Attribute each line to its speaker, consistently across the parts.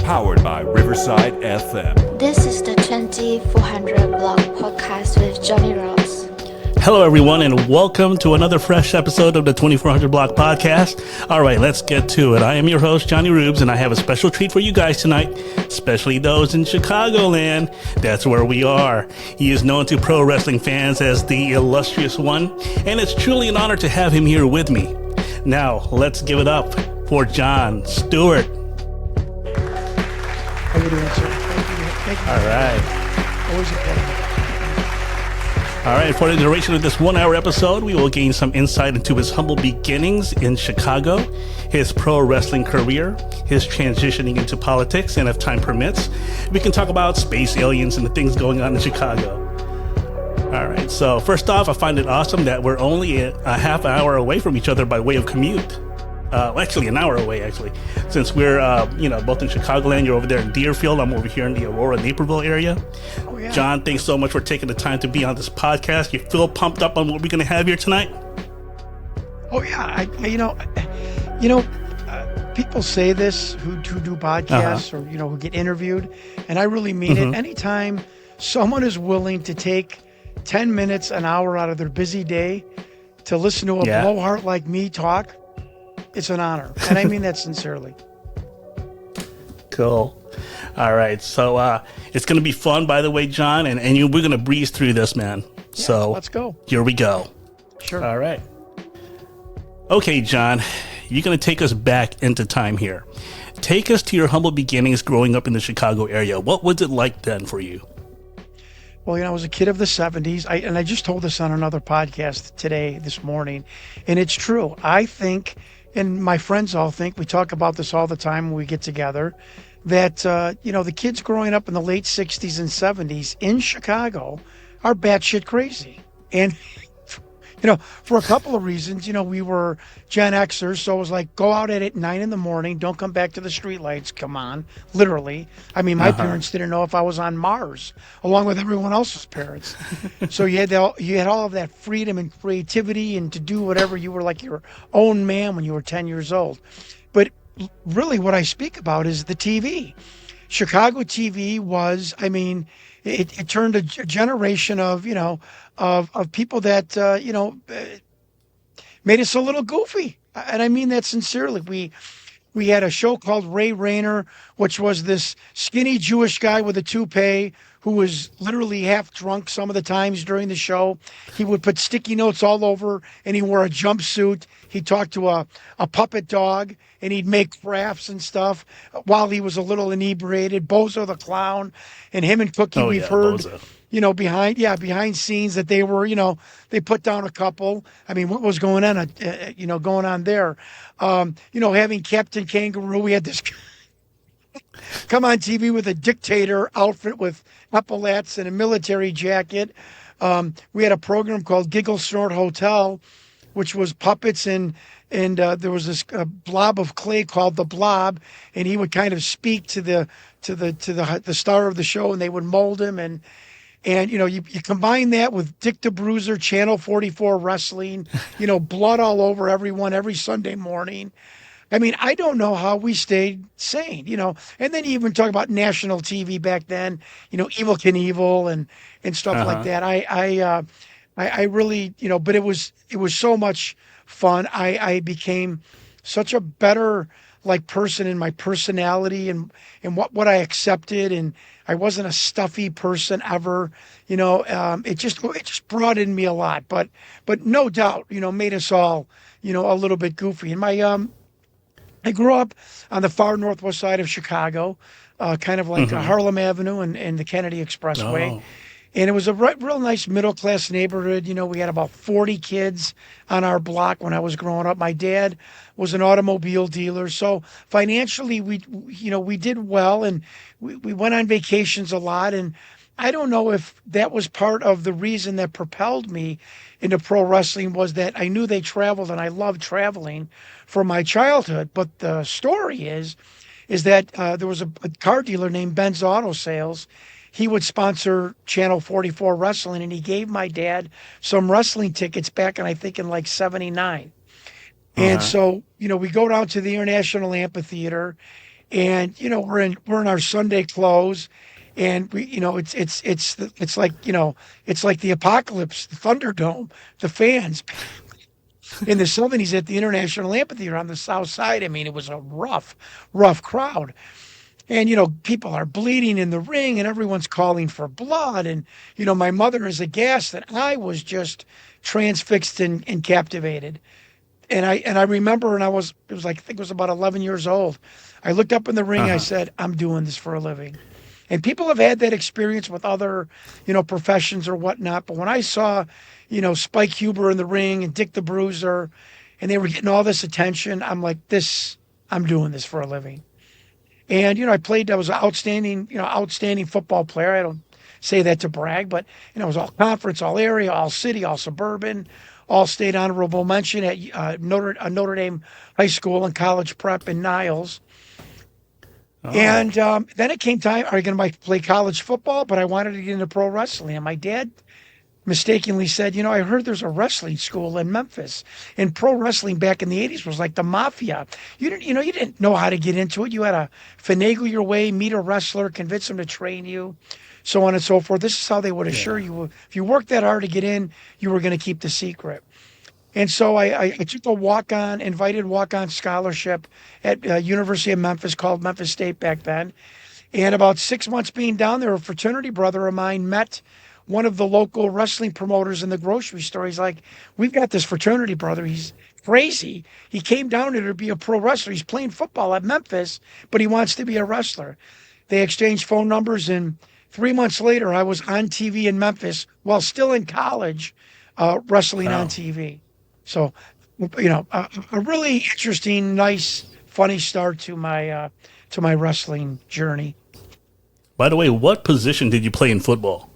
Speaker 1: Powered by Riverside FM.
Speaker 2: This is the 2400 Block Podcast with Jonnie Ross.
Speaker 3: Hello, everyone, and welcome to another fresh episode of the 2400 Block Podcast. All right, let's get to it. I am your host, Johnny Rubes, and I have a special treat for you guys tonight, especially those in Chicagoland. That's where we are. He is known to pro wrestling fans as the Illustrious One, and it's truly an honor to have him here with me. Now, let's give it up for Jon Stewart.
Speaker 4: How you doing, sir? Thank you.
Speaker 3: All right.
Speaker 4: Always a pleasure.
Speaker 3: All right, for the duration of this 1 hour episode, we will gain some insight into his humble beginnings in Chicago, his pro wrestling career, his transitioning into politics, and if time permits, we can talk about space aliens and the things going on in Chicago. All right, so first off, I find it awesome that we're only a half hour away from each other by way of commute. Actually, an hour away, since we're, both in Chicagoland. You're over there in Deerfield. I'm over here in the Aurora, Naperville area.
Speaker 4: Oh, yeah.
Speaker 3: John, thanks so much for taking the time to be on this podcast. You feel pumped up on what we're going to have here tonight?
Speaker 4: Oh, yeah. People say this who do podcasts or, who get interviewed, and I really mean it. Anytime someone is willing to take 10 minutes, an hour out of their busy day to listen to a blowhard like me talk, it's an honor. And I mean that sincerely.
Speaker 3: Cool. All right. So it's going to be fun, by the way, John, and we're going to breeze through this, man.
Speaker 4: Yeah,
Speaker 3: so
Speaker 4: let's go.
Speaker 3: Here we go.
Speaker 4: Sure.
Speaker 3: All right. Okay, John, you're going to take us back into time here. Take us to your humble beginnings growing up in the Chicago area. What was it like then for you?
Speaker 4: Well, I was a kid of the 70s, and I just told this on another podcast this morning, and it's true. I think, and my friends all think, we talk about this all the time when we get together, that, the kids growing up in the late 60s and 70s in Chicago are batshit crazy. And, for a couple of reasons, we were Gen Xers, so it was like, go out at 9 in the morning, don't come back to the streetlights, come on, literally. I mean, my parents didn't know if I was on Mars, along with everyone else's parents. So you had all of that freedom and creativity and to do whatever. You were like your own man when you were 10 years old. But really what I speak about is the TV. Chicago TV was, it turned a generation of people that, made us a little goofy. And I mean that sincerely. We had a show called Ray Rayner, which was this skinny Jewish guy with a toupee who was literally half drunk some of the times during the show. He would put sticky notes all over, and he wore a jumpsuit. He talked to a puppet dog, and he'd make crafts and stuff while he was a little inebriated. Bozo the Clown, and him and Cookie, we've heard, Bozo. Behind scenes that they were, they put down a couple. I mean, what was going on, going on there? Having Captain Kangaroo, we had this come on TV with a dictator outfit with epaulets and a military jacket. We had a program called Giggle Snort Hotel, which was puppets and there was this blob of clay called the Blob, and he would kind of speak to the star of the show, and they would mold him and you combine that with Dick the Bruiser, Channel 44 wrestling, blood all over everyone every Sunday morning. I mean, I don't know how we stayed sane, and then you even talk about national TV back then, Evel Knievel and stuff like that. I really, but it was so much fun. I became such a better person in my personality and what I accepted, and I wasn't a stuffy person ever. It just broadened me a lot, but no doubt, made us all, a little bit goofy. And I grew up on the far northwest side of Chicago, kind of like Harlem Avenue and the Kennedy Expressway.
Speaker 3: Oh.
Speaker 4: And it was a real nice middle-class neighborhood. We had about 40 kids on our block when I was growing up. My dad was an automobile dealer. So financially, we did well, and we went on vacations a lot. And I don't know if that was part of the reason that propelled me into pro wrestling, was that I knew they traveled, and I loved traveling from my childhood. But the story is that there was a car dealer named Ben's Auto Sales. He would sponsor Channel 44 wrestling, and he gave my dad some wrestling tickets back in like 79. And so, we go down to the International Amphitheater, and we're in our Sunday clothes, and we it's like it's like the apocalypse, the Thunderdome, the fans in the '70s at the International Amphitheater on the South Side. I mean, it was a rough crowd. And, people are bleeding in the ring and everyone's calling for blood. And, my mother is aghast, and I was just transfixed and captivated. And I remember, it was like, I think it was about 11 years old. I looked up in the ring. I said, I'm doing this for a living. And people have had that experience with other, professions or whatnot. But when I saw, Spike Huber in the ring and Dick the Bruiser, and they were getting all this attention, I'm like, I'm doing this for a living. And, I was an outstanding football player. I don't say that to brag, but, it was all conference, all area, all city, all suburban, all state honorable mention at Notre Dame High School and college prep in Niles. Oh. And then it came time, are you going to play college football? But I wanted to get into pro wrestling. And my dad mistakenly said, I heard there's a wrestling school in Memphis. And pro wrestling back in the 80s was like the mafia. You didn't know how to get into it. You had to finagle your way, meet a wrestler, convince him to train you, so on and so forth. This is how they would assure you, if you worked that hard to get in, you were going to keep the secret. And so I took a invited walk-on scholarship at University of Memphis, called Memphis State back then. And about 6 months being down there, a fraternity brother of mine met one of the local wrestling promoters in the grocery store. He's like, we've got this fraternity brother. He's crazy. He came down here to be a pro wrestler. He's playing football at Memphis, but he wants to be a wrestler. They exchanged phone numbers, and 3 months later, I was on TV in Memphis while still in college, wrestling on TV. So, a really interesting, nice, funny start to my wrestling journey.
Speaker 3: By the way, what position did you play in football?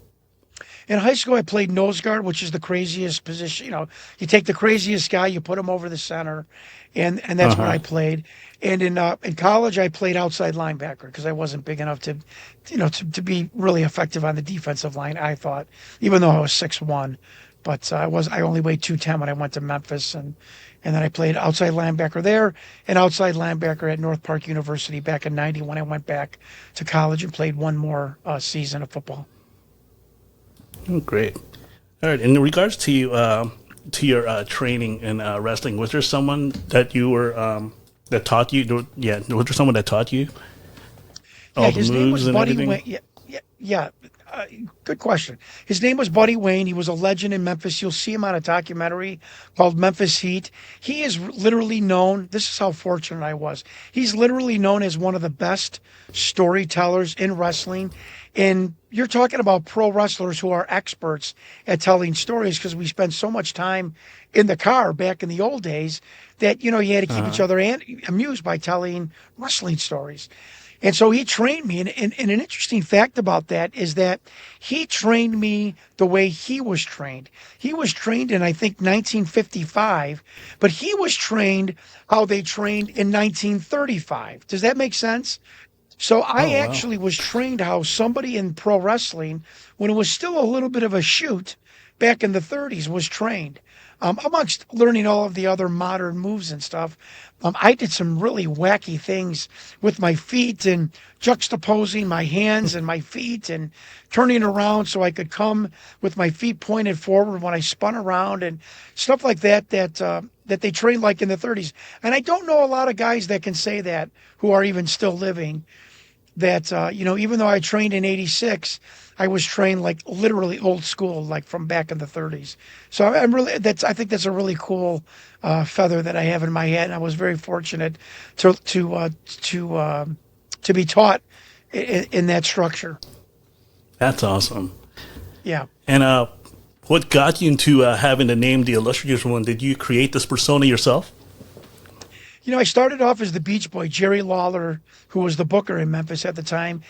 Speaker 4: In high school, I played nose guard, which is the craziest position. You take the craziest guy, you put him over the center, and that's what I played. And in college, I played outside linebacker because I wasn't big enough to be really effective on the defensive line, I thought, even though I was 6'1". But I only weighed 210 when I went to Memphis, and then I played outside linebacker there and outside linebacker at North Park University back in '90 when I went back to college and played one more season of football.
Speaker 3: Oh, great. All right. In regards to your training in wrestling, was there someone that you were that taught you? Yeah, was there someone that taught you all the moves and everything?
Speaker 4: Yeah. Good question. His name was Buddy Wayne. He was a legend in Memphis. You'll see him on a documentary called Memphis Heat. He is literally known. This is how fortunate I was. He's literally known as one of the best storytellers in wrestling. And you're talking about pro wrestlers who are experts at telling stories, because we spent so much time in the car back in the old days that, you had to keep each other amused by telling wrestling stories. And so he trained me. And an interesting fact about that is that he trained me the way he was trained. He was trained in, I think, 1955, but he was trained how they trained in 1935. Does that make sense? So I actually was trained how somebody in pro wrestling, when it was still a little bit of a shoot back in the 30s, was trained. Amongst learning all of the other modern moves and stuff, I did some really wacky things with my feet and juxtaposing my hands and my feet and turning around so I could come with my feet pointed forward when I spun around and stuff like that they trained like in the 30s. And I don't know a lot of guys that can say that who are even still living. That even though I trained in '86, I was trained like literally old school, like from back in the 30s. So I think that's a really cool feather that I have in my head. And I was very fortunate to be taught in that structure.
Speaker 3: That's awesome.
Speaker 4: Yeah.
Speaker 3: And what got you into having the name the Illustrious one? Did you create this persona yourself?
Speaker 4: I started off as the Beach Boy. Jerry Lawler, who was the booker in Memphis at the time,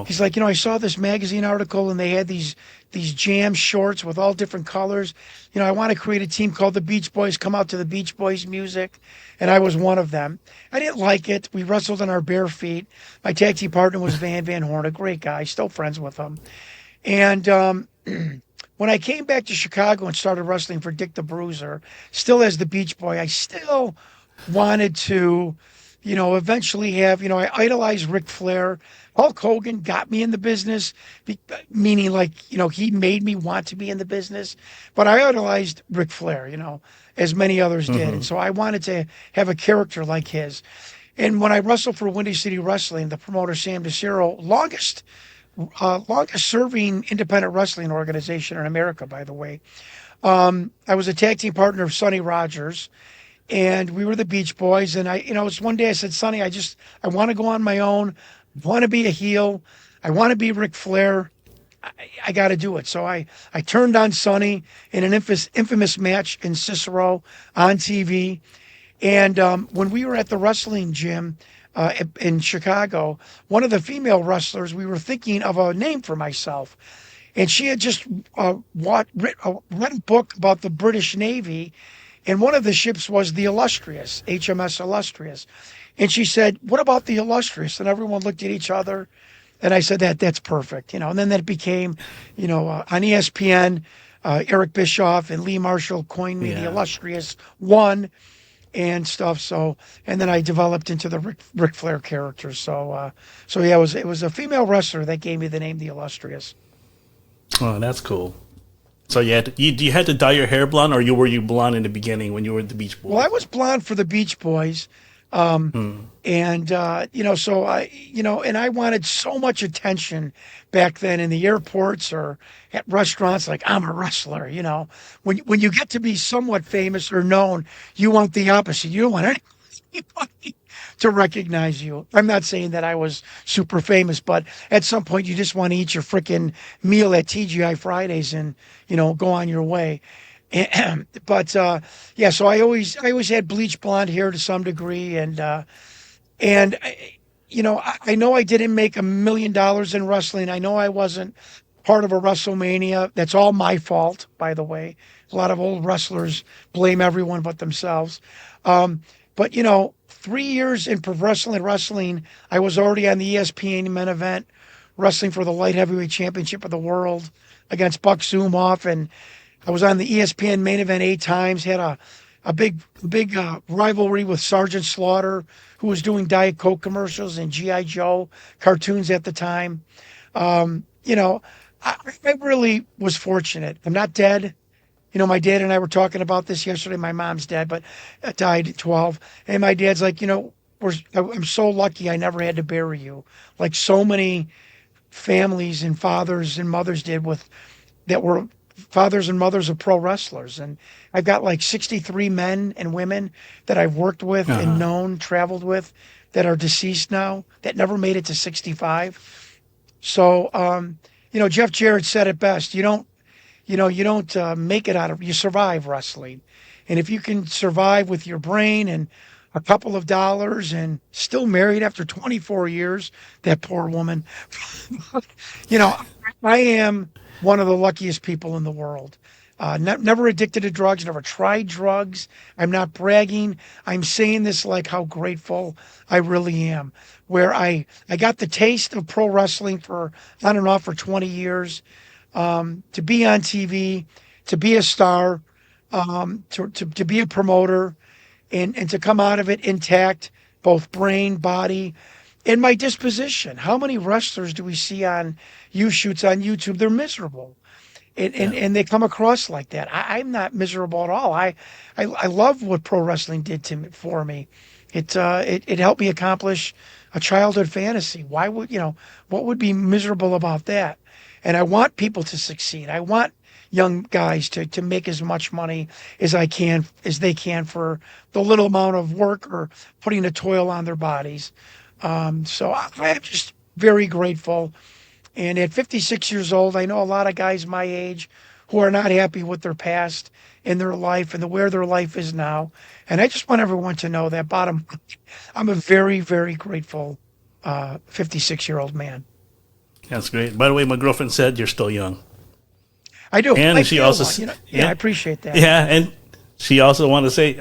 Speaker 4: he's like, I saw this magazine article and they had these jam shorts with all different colors. I want to create a team called the Beach Boys, come out to the Beach Boys music. And I was one of them. I didn't like it. We wrestled on our bare feet. My tag team partner was Van Horn, a great guy, still friends with him. And when I came back to Chicago and started wrestling for Dick the Bruiser, still as the Beach Boy, I still wanted to eventually have, I idolized Ric Flair. Hulk Hogan got me in the business, meaning like, he made me want to be in the business. But I idolized Ric Flair, as many others did. And so I wanted to have a character like his. And when I wrestled for Windy City Wrestling, the promoter Sam DeCiro, longest serving independent wrestling organization in America, by the way. I was a tag team partner of Sonny Rogers, and we were the Beach Boys. And it was one day I said, Sonny, I want to go on my own. I want to be a heel. I want to be Ric Flair. I got to do it. So I turned on Sonny in an infamous match in Cicero on TV. And when we were at the wrestling gym in Chicago, one of the female wrestlers, we were thinking of a name for myself. And she had just read a book about the British Navy, and one of the ships was the Illustrious, HMS Illustrious. And she said, what about the Illustrious? And everyone looked at each other. And I said, that's perfect. And then that became, on ESPN, Eric Bischoff and Lee Marshall coined me the Illustrious One and stuff. So, and then I developed into the Ric Flair character. So yeah, it was a female wrestler that gave me the name the Illustrious.
Speaker 3: Oh, that's cool. So you had to dye your hair blonde, or were you blonde in the beginning when you were the Beach Boys?
Speaker 4: Well, I was blonde for the Beach Boys. And, so and I wanted so much attention back then in the airports or at restaurants, like I'm a wrestler, when you get to be somewhat famous or known, you want the opposite. You don't want anybody to recognize you. I'm not saying that I was super famous, but at some point you just want to eat your freaking meal at TGI Fridays and, go on your way. But so I always had bleach blonde hair to some degree, and I know I didn't make $1 million in wrestling. I know I wasn't part of a WrestleMania. That's all my fault, by the way. A lot of old wrestlers blame everyone but themselves. But 3 years in professional wrestling, I was already on the ESPN main event, wrestling for the light heavyweight championship of the world against Buck Zumhoff, and I was on the ESPN main event 8 times, had a big rivalry with Sergeant Slaughter, who was doing Diet Coke commercials and G.I. Joe cartoons at the time. I really was fortunate. I'm not dead. My dad and I were talking about this yesterday. My mom's dead, but died at 12. And my dad's like, I'm so lucky I never had to bury you, like so many families and fathers and mothers did that were fathers and mothers of pro wrestlers. And I've got like 63 men and women that I've worked with and known, traveled with, that are deceased now, that never made it to 65. So, Jeff Jarrett said it best. You don't make it you survive wrestling. And if you can survive with your brain and a couple of dollars and still married after 24 years, that poor woman, I am one of the luckiest people in the world. Never addicted to drugs, never tried drugs. I'm not bragging. I'm saying this like how grateful I really am. Where I got the taste of pro wrestling for on and off for 20 years, to be on TV, to be a star, to be a promoter, and to come out of it intact, both brain, body, and my disposition. How many wrestlers do we see on shoots on YouTube? They're miserable. And they come across like that. I'm not miserable at all. I love what pro wrestling did for me. It helped me accomplish a childhood fantasy. Why would what would be miserable about that? And I want people to succeed. I want young guys to make as much money as they can for the little amount of work or putting the toil on their bodies. So I'm just very grateful. And at 56 years old, I know a lot of guys my age who are not happy with their past and their life and where their life is now. And I just want everyone to know that I'm a very, very grateful 56-year-old man.
Speaker 3: That's great. By the way, my girlfriend said you're still young.
Speaker 4: I do.
Speaker 3: And she also
Speaker 4: I appreciate that.
Speaker 3: Yeah, and She also wanted to say,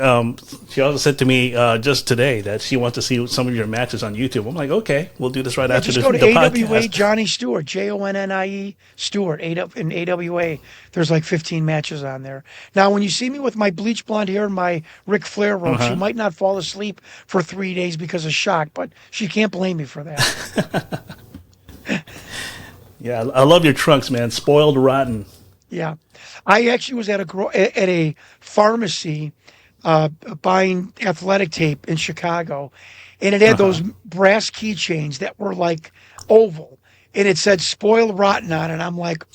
Speaker 3: she also said to me just today that she wants to see some of your matches on YouTube. I'm like, okay, we'll do this right after
Speaker 4: just
Speaker 3: the
Speaker 4: go to
Speaker 3: podcast.
Speaker 4: AWA Jonnie Stewart, Jonnie Stewart, in AWA. There's like 15 matches on there. Now, when you see me with my bleach blonde hair and my Ric Flair ropes, you might not fall asleep for 3 days because of shock, but she can't blame me for that.
Speaker 3: Yeah, I love your trunks, man. Spoiled rotten.
Speaker 4: Yeah. I actually was at a pharmacy buying athletic tape in Chicago, and it had those brass keychains that were like oval, and it said "spoiled rotten" on it. I'm like,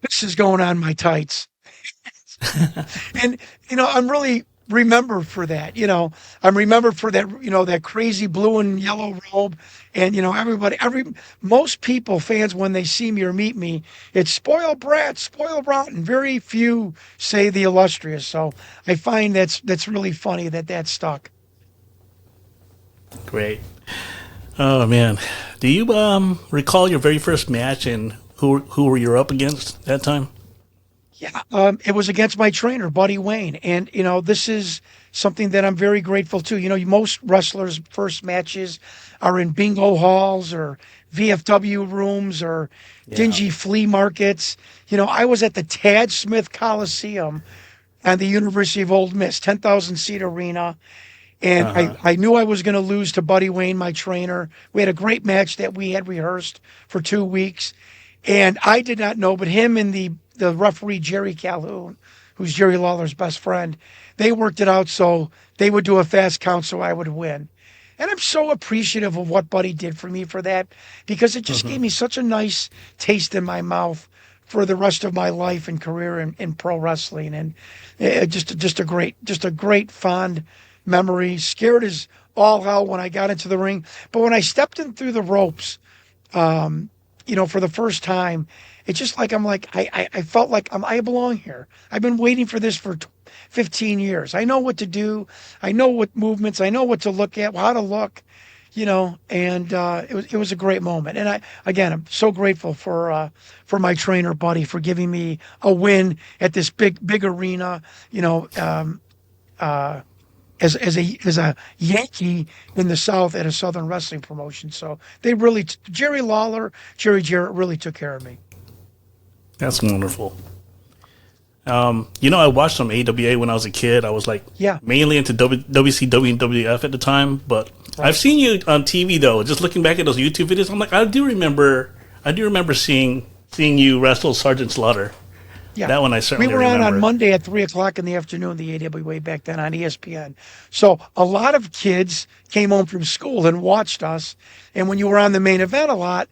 Speaker 4: this is going on my tights. And I'm really remembered for that. I'm remembered for that. That crazy blue and yellow robe, and most people, fans, when they see me or meet me, it's spoiled brat, spoiled rotten. Very few say the illustrious. So I find that's really funny that stuck.
Speaker 3: Great. Oh man, do you recall your very first match and who were you up against that time?
Speaker 4: Yeah, it was against my trainer, Buddy Wayne. And, this is something that I'm very grateful to. Most wrestlers' first matches are in bingo halls or VFW rooms or dingy flea markets. I was at the Tad Smith Coliseum at the University of Old Miss, 10,000-seat arena. And I knew I was going to lose to Buddy Wayne, my trainer. We had a great match that we had rehearsed for 2 weeks. And I did not know, but him and the referee, Jerry Calhoun, who's Jerry Lawler's best friend, they worked it out so they would do a fast count so I would win. And I'm so appreciative of what Buddy did for me for that, because it just gave me such a nice taste in my mouth for the rest of my life and career in pro wrestling. And just a great fond memory. Scared as all hell when I got into the ring. But when I stepped in through the ropes, for the first time, it's just like I felt like I belong here. I've been waiting for this for 15 years. I know what to do. I know what movements. I know what to look at, how to look, and it was a great moment. And I'm so grateful for my trainer, Buddy, for giving me a win at this big arena, as a Yankee in the South at a Southern wrestling promotion. So they really, Jerry Lawler, Jerry Jarrett really took care of me.
Speaker 3: That's wonderful. I watched some AWA when I was a kid. I was mainly into WCW and WF at the time, but I've seen you on TV though. Just looking back at those YouTube videos, I'm like, I do remember seeing you wrestle Sergeant Slaughter.
Speaker 4: Yeah,
Speaker 3: that one I certainly remember.
Speaker 4: We were on Monday at 3:00 in the afternoon, the AWA back then on ESPN. So a lot of kids came home from school and watched us. And when you were on the main event a lot,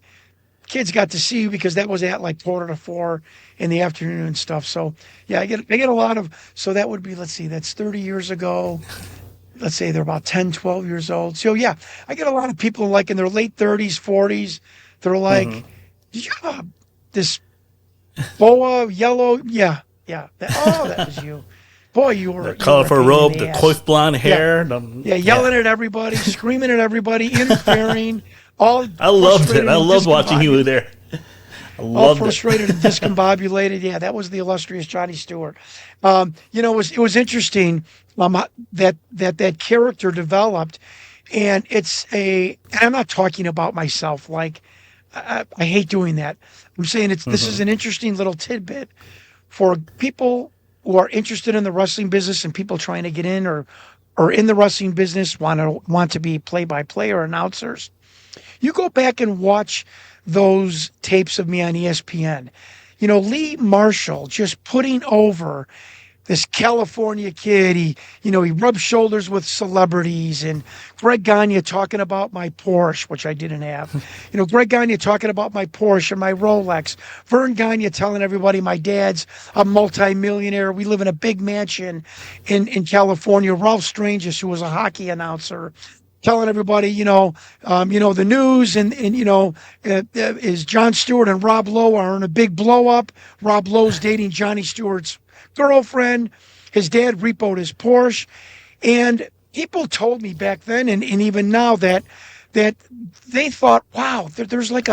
Speaker 4: kids got to see you because that was at like 3:45 in the afternoon and stuff. So yeah, I get a lot of, so that would be, let's see, that's 30 years ago. Let's say they're about 10, 12 years old. So yeah, I get a lot of people like in their late 30s, 40s. They're like, did you have this boa yellow? Yeah. That was you. Boy, you were...
Speaker 3: The colorful robe, the coif blonde hair.
Speaker 4: Yelling at everybody, screaming at everybody, interfering. I
Speaker 3: loved it. I loved watching you there.
Speaker 4: All frustrated and discombobulated. Yeah, that was the illustrious Jonnie Stewart. It was interesting that character developed, and and I'm not talking about myself. Like, I hate doing that. I'm saying this is an interesting little tidbit for people who are interested in the wrestling business and people trying to get in or in the wrestling business, want to be play-by-play or announcers. You go back and watch those tapes of me on ESPN. Lee Marshall just putting over this California kid. He rubs shoulders with celebrities, and Greg Gagne talking about my Porsche, which I didn't have. Greg Gagne talking about my Porsche and my Rolex. Vern Gagne telling everybody my dad's a multimillionaire. We live in a big mansion in California. Ralph Stranges, who was a hockey announcer, telling everybody, the news is Jon Stewart and Rob Lowe are in a big blow up. Rob Lowe's dating Jonnie Stewart's girlfriend. His dad repoed his Porsche. And people told me back then and even now that they thought, wow, there's like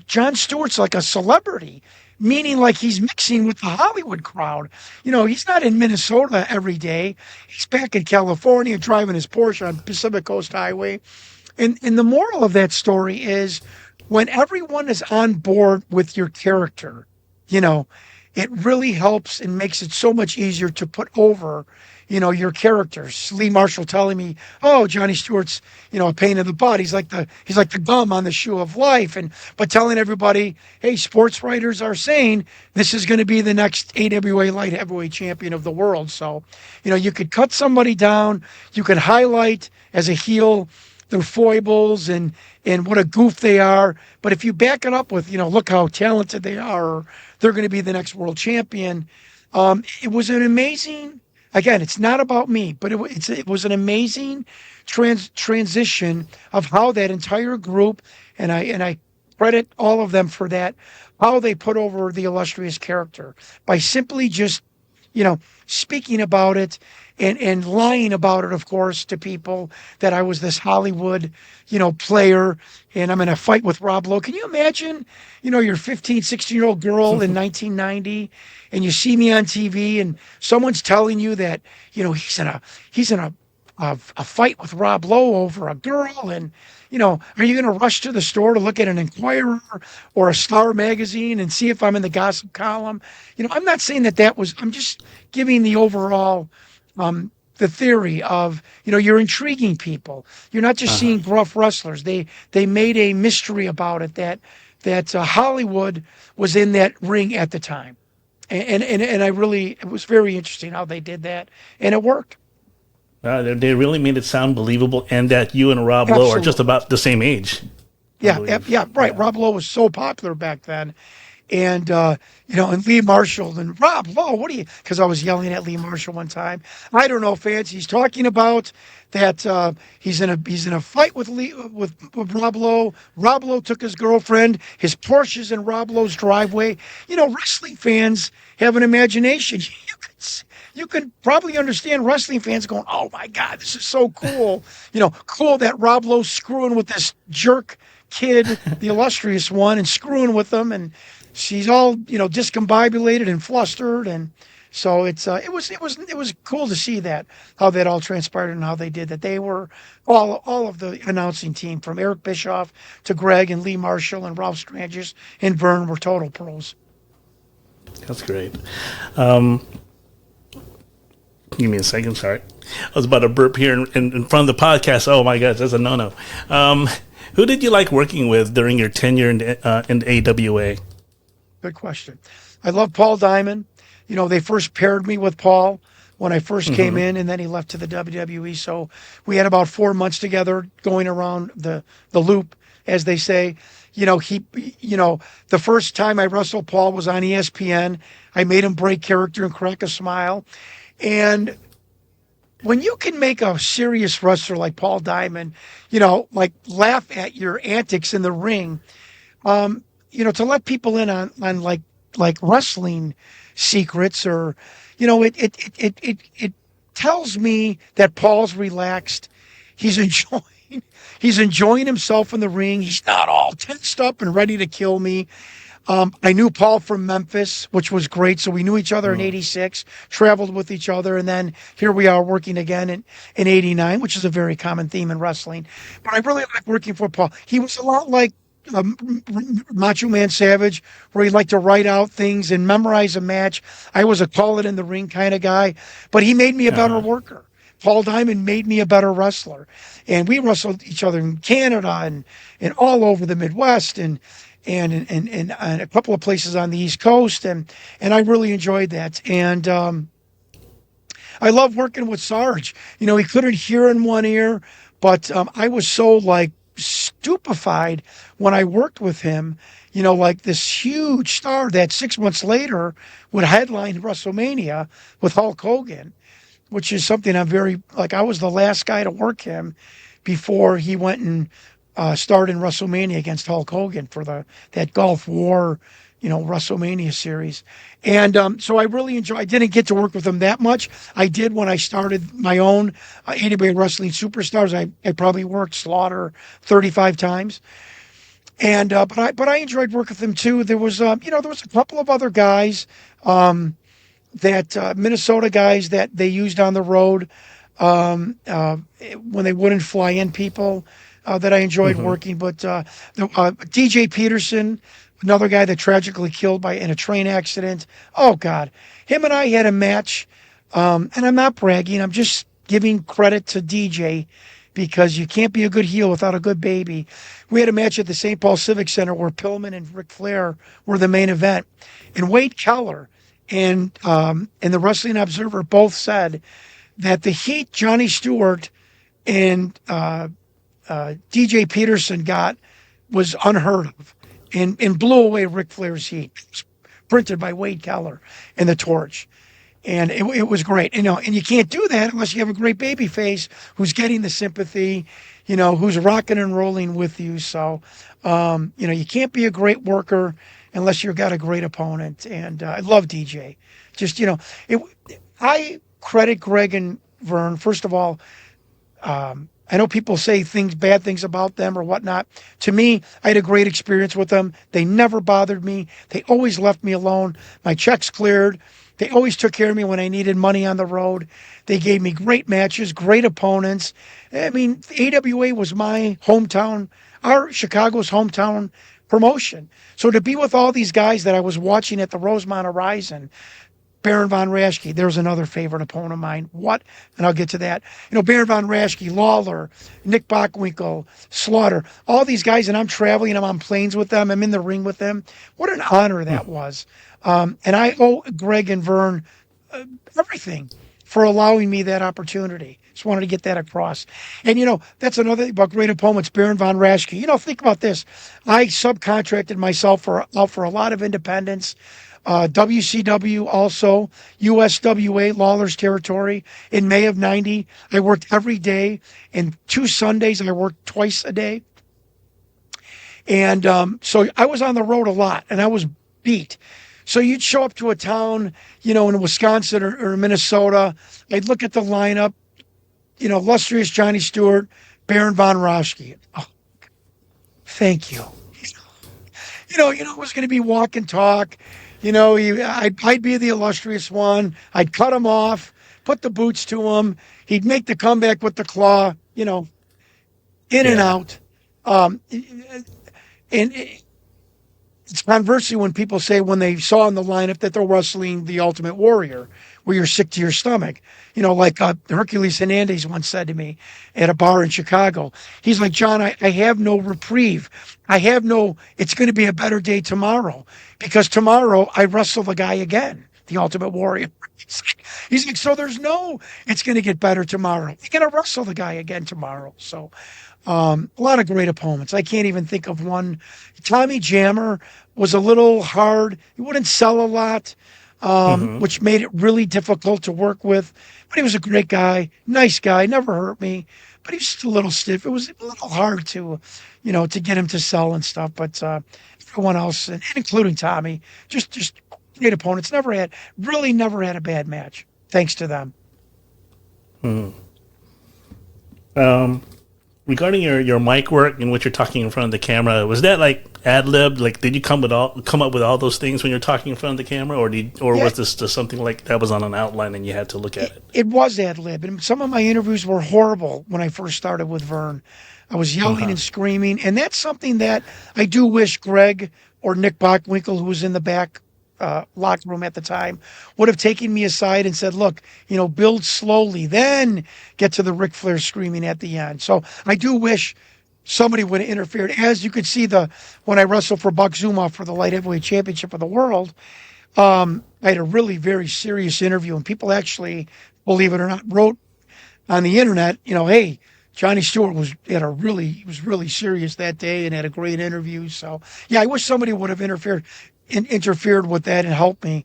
Speaker 4: Jon Stewart's like a celebrity. meaning like he's mixing with the Hollywood crowd. He's not in Minnesota every day. He's back in California driving his Porsche on Pacific Coast Highway. And the moral of that story is when everyone is on board with your character, it really helps and makes it so much easier to put over, your characters. Lee Marshall telling me, "Oh, Jonnie Stewart's, a pain in the butt. He's like the gum on the shoe of life." But telling everybody, "Hey, sports writers are saying this is going to be the next AWA light heavyweight champion of the world." So, you could cut somebody down, you could highlight as a heel their foibles and what a goof they are. But if you back it up with, look how talented they are, or they're going to be the next world champion. It was an amazing, again, it's not about me, but it was an amazing transition of how that entire group, and I credit all of them for that, how they put over the Illustrious character by simply just, speaking about it and lying about it, of course, to people that I was this Hollywood, player, and I'm in a fight with Rob Lowe. Can you imagine, you're a 15, 16-year-old girl in 1990, and you see me on TV, and someone's telling you that, he's in a fight with Rob Lowe over a girl, and, are you going to rush to the store to look at an Inquirer or a Star magazine and see if I'm in the gossip column? I'm not saying that was, I'm just giving the overall, the theory of, you're intriguing people. You're not just seeing gruff wrestlers. They made a mystery about it that Hollywood was in that ring at the time. And it was very interesting how they did that, and it worked.
Speaker 3: They really made it sound believable, and that you and Rob Lowe are just about the same age.
Speaker 4: Yeah, right. Yeah. Rob Lowe was so popular back then. And, and Lee Marshall and Rob Lowe, because I was yelling at Lee Marshall one time. I don't know, fans. He's talking about that he's in a fight with Rob Lowe. Rob Lowe took his girlfriend. His Porsche's in Rob Lowe's driveway. Wrestling fans have an imagination. You can probably understand wrestling fans going, "Oh my God, this is so cool." Cool that Rob Lowe's screwing with this jerk kid, the Illustrious one, and screwing with them, and she's all, discombobulated and flustered, and so it was cool to see that, how that all transpired and how they did that. They were all of the announcing team, from Eric Bischoff to Greg and Lee Marshall and Ralph Strangis and Vern, were total pros.
Speaker 3: That's great. Give me a second, sorry. I was about to burp here in front of the podcast. Oh my gosh, that's a no-no. Who did you like working with during your tenure in AWA?
Speaker 4: Good question. I love Paul Diamond. They first paired me with Paul when I first came in, and then he left to the WWE. So we had about 4 months together going around the loop, as they say. The first time I wrestled Paul was on ESPN. I made him break character and crack a smile. And when you can make a serious wrestler like Paul Diamond, like laugh at your antics in the ring, to let people in on like wrestling secrets, or, it tells me that Paul's relaxed. He's enjoying himself in the ring. He's not all tensed up and ready to kill me. I knew Paul from Memphis, which was great. So we knew each other in 86, traveled with each other. And then here we are working again in 89, which is a very common theme in wrestling. But I really like working for Paul. He was a lot like Macho Man Savage, where he liked to write out things and memorize a match. I was a call it in the ring kind of guy, but he made me a better worker. Paul Diamond made me a better wrestler. And we wrestled each other in Canada and all over the Midwest and a couple of places on the East Coast, and I really enjoyed that. And I love working with Sarge. He couldn't hear in one ear, but I was so stupefied when I worked with him. Like this huge star that 6 months later would headline WrestleMania with Hulk Hogan, which is something I'm very I was the last guy to work him before he went and starred in WrestleMania against Hulk Hogan for that Gulf War, WrestleMania series. And so I really I didn't get to work with him that much. I did when I started my own AWA Wrestling Superstars. I probably worked Slaughter 35 times. And but I enjoyed working with him too. There was there was a couple of other guys that Minnesota guys that they used on the road when they wouldn't fly in people that I enjoyed working. But DJ Peterson, another guy that tragically killed in a train accident. Oh God, him and I had a match, and I'm not bragging. I'm just giving credit to DJ because you can't be a good heel without a good baby. We had a match at the St. Paul Civic Center where Pillman and Ric Flair were the main event, and Wade Keller and the Wrestling Observer both said that the heat Jonnie Stewart and DJ Peterson got was unheard of and blew away Ric Flair's heat. It was printed by Wade Keller in the Torch. And it was great. And you can't do that unless you have a great baby face who's getting the sympathy, who's rocking and rolling with you. So, you can't be a great worker unless you've got a great opponent. And I love DJ. Just, I credit Greg and Vern. First of all, I know people say bad things about them or whatnot. To me, I had a great experience with them. They never bothered me. They always left me alone. My checks cleared. They always took care of me when I needed money on the road. They gave me great matches, great opponents. I mean, AWA was my hometown, Chicago's hometown promotion. So to be with all these guys that I was watching at the Rosemont Horizon, Baron von Raschke, there's another favorite opponent of mine. And I'll get to that. Baron von Raschke, Lawler, Nick Bockwinkel, Slaughter, all these guys, and I'm traveling, I'm on planes with them, I'm in the ring with them. What an honor that was. And I owe Greg and Vern everything for allowing me that opportunity. Just wanted to get that across. And, that's another thing about great opponents, Baron von Raschke. Think about this. I subcontracted myself out for a lot of independents. WCW also, USWA, Lawler's territory. In May of 90, I worked every day. And 2 Sundays, I worked twice a day. And so I was on the road a lot, and I was beat. So you'd show up to a town, in Wisconsin or Minnesota. I'd look at the lineup, Illustrious Jonnie Stewart, Baron von Raschke. Oh, thank you. It was going to be walk and talk. I'd be the illustrious one. I'd cut him off, put the boots to him. He'd make the comeback with the claw, in and out. It's conversely when people say when they saw in the lineup that they're wrestling the Ultimate Warrior, where you're sick to your stomach. Like Hercules Hernandez once said to me at a bar in Chicago. He's like, John, I have no reprieve. It's going to be a better day tomorrow because tomorrow I wrestle the guy again, the Ultimate Warrior. He's like, so it's going to get better tomorrow. You're going to wrestle the guy again tomorrow. So a lot of great opponents. I can't even think of one. Tommy Jammer was a little hard. He wouldn't sell a lot, which made it really difficult to work with. But he was a great guy, nice guy, never hurt me. But he was just a little stiff. It was a little hard to get him to sell and stuff. But everyone else, and including Tommy, just great opponents. Never had a bad match, thanks to them.
Speaker 3: Regarding your mic work and what you're talking in front of the camera, was that like ad-libbed? Like, did you come up with all those things when you're talking in front of the camera, or was this just something like that was on an outline and you had to look at it?
Speaker 4: It was ad-lib, and some of my interviews were horrible when I first started with Vern. I was yelling and screaming, and that's something that I do wish Greg or Nick Bockwinkel, who was in the back locker room at the time, would have taken me aside and said, look, build slowly, then get to the Ric Flair screaming at the end. So I do wish somebody would have interfered. As you could see, when I wrestled for Buck Zumhofe for the light heavyweight championship of the world, I had a really very serious interview, and people actually, believe it or not, wrote on the internet, hey, Jonnie Stewart was really serious that day and had a great interview. So yeah, I wish somebody would have interfered with that and helped me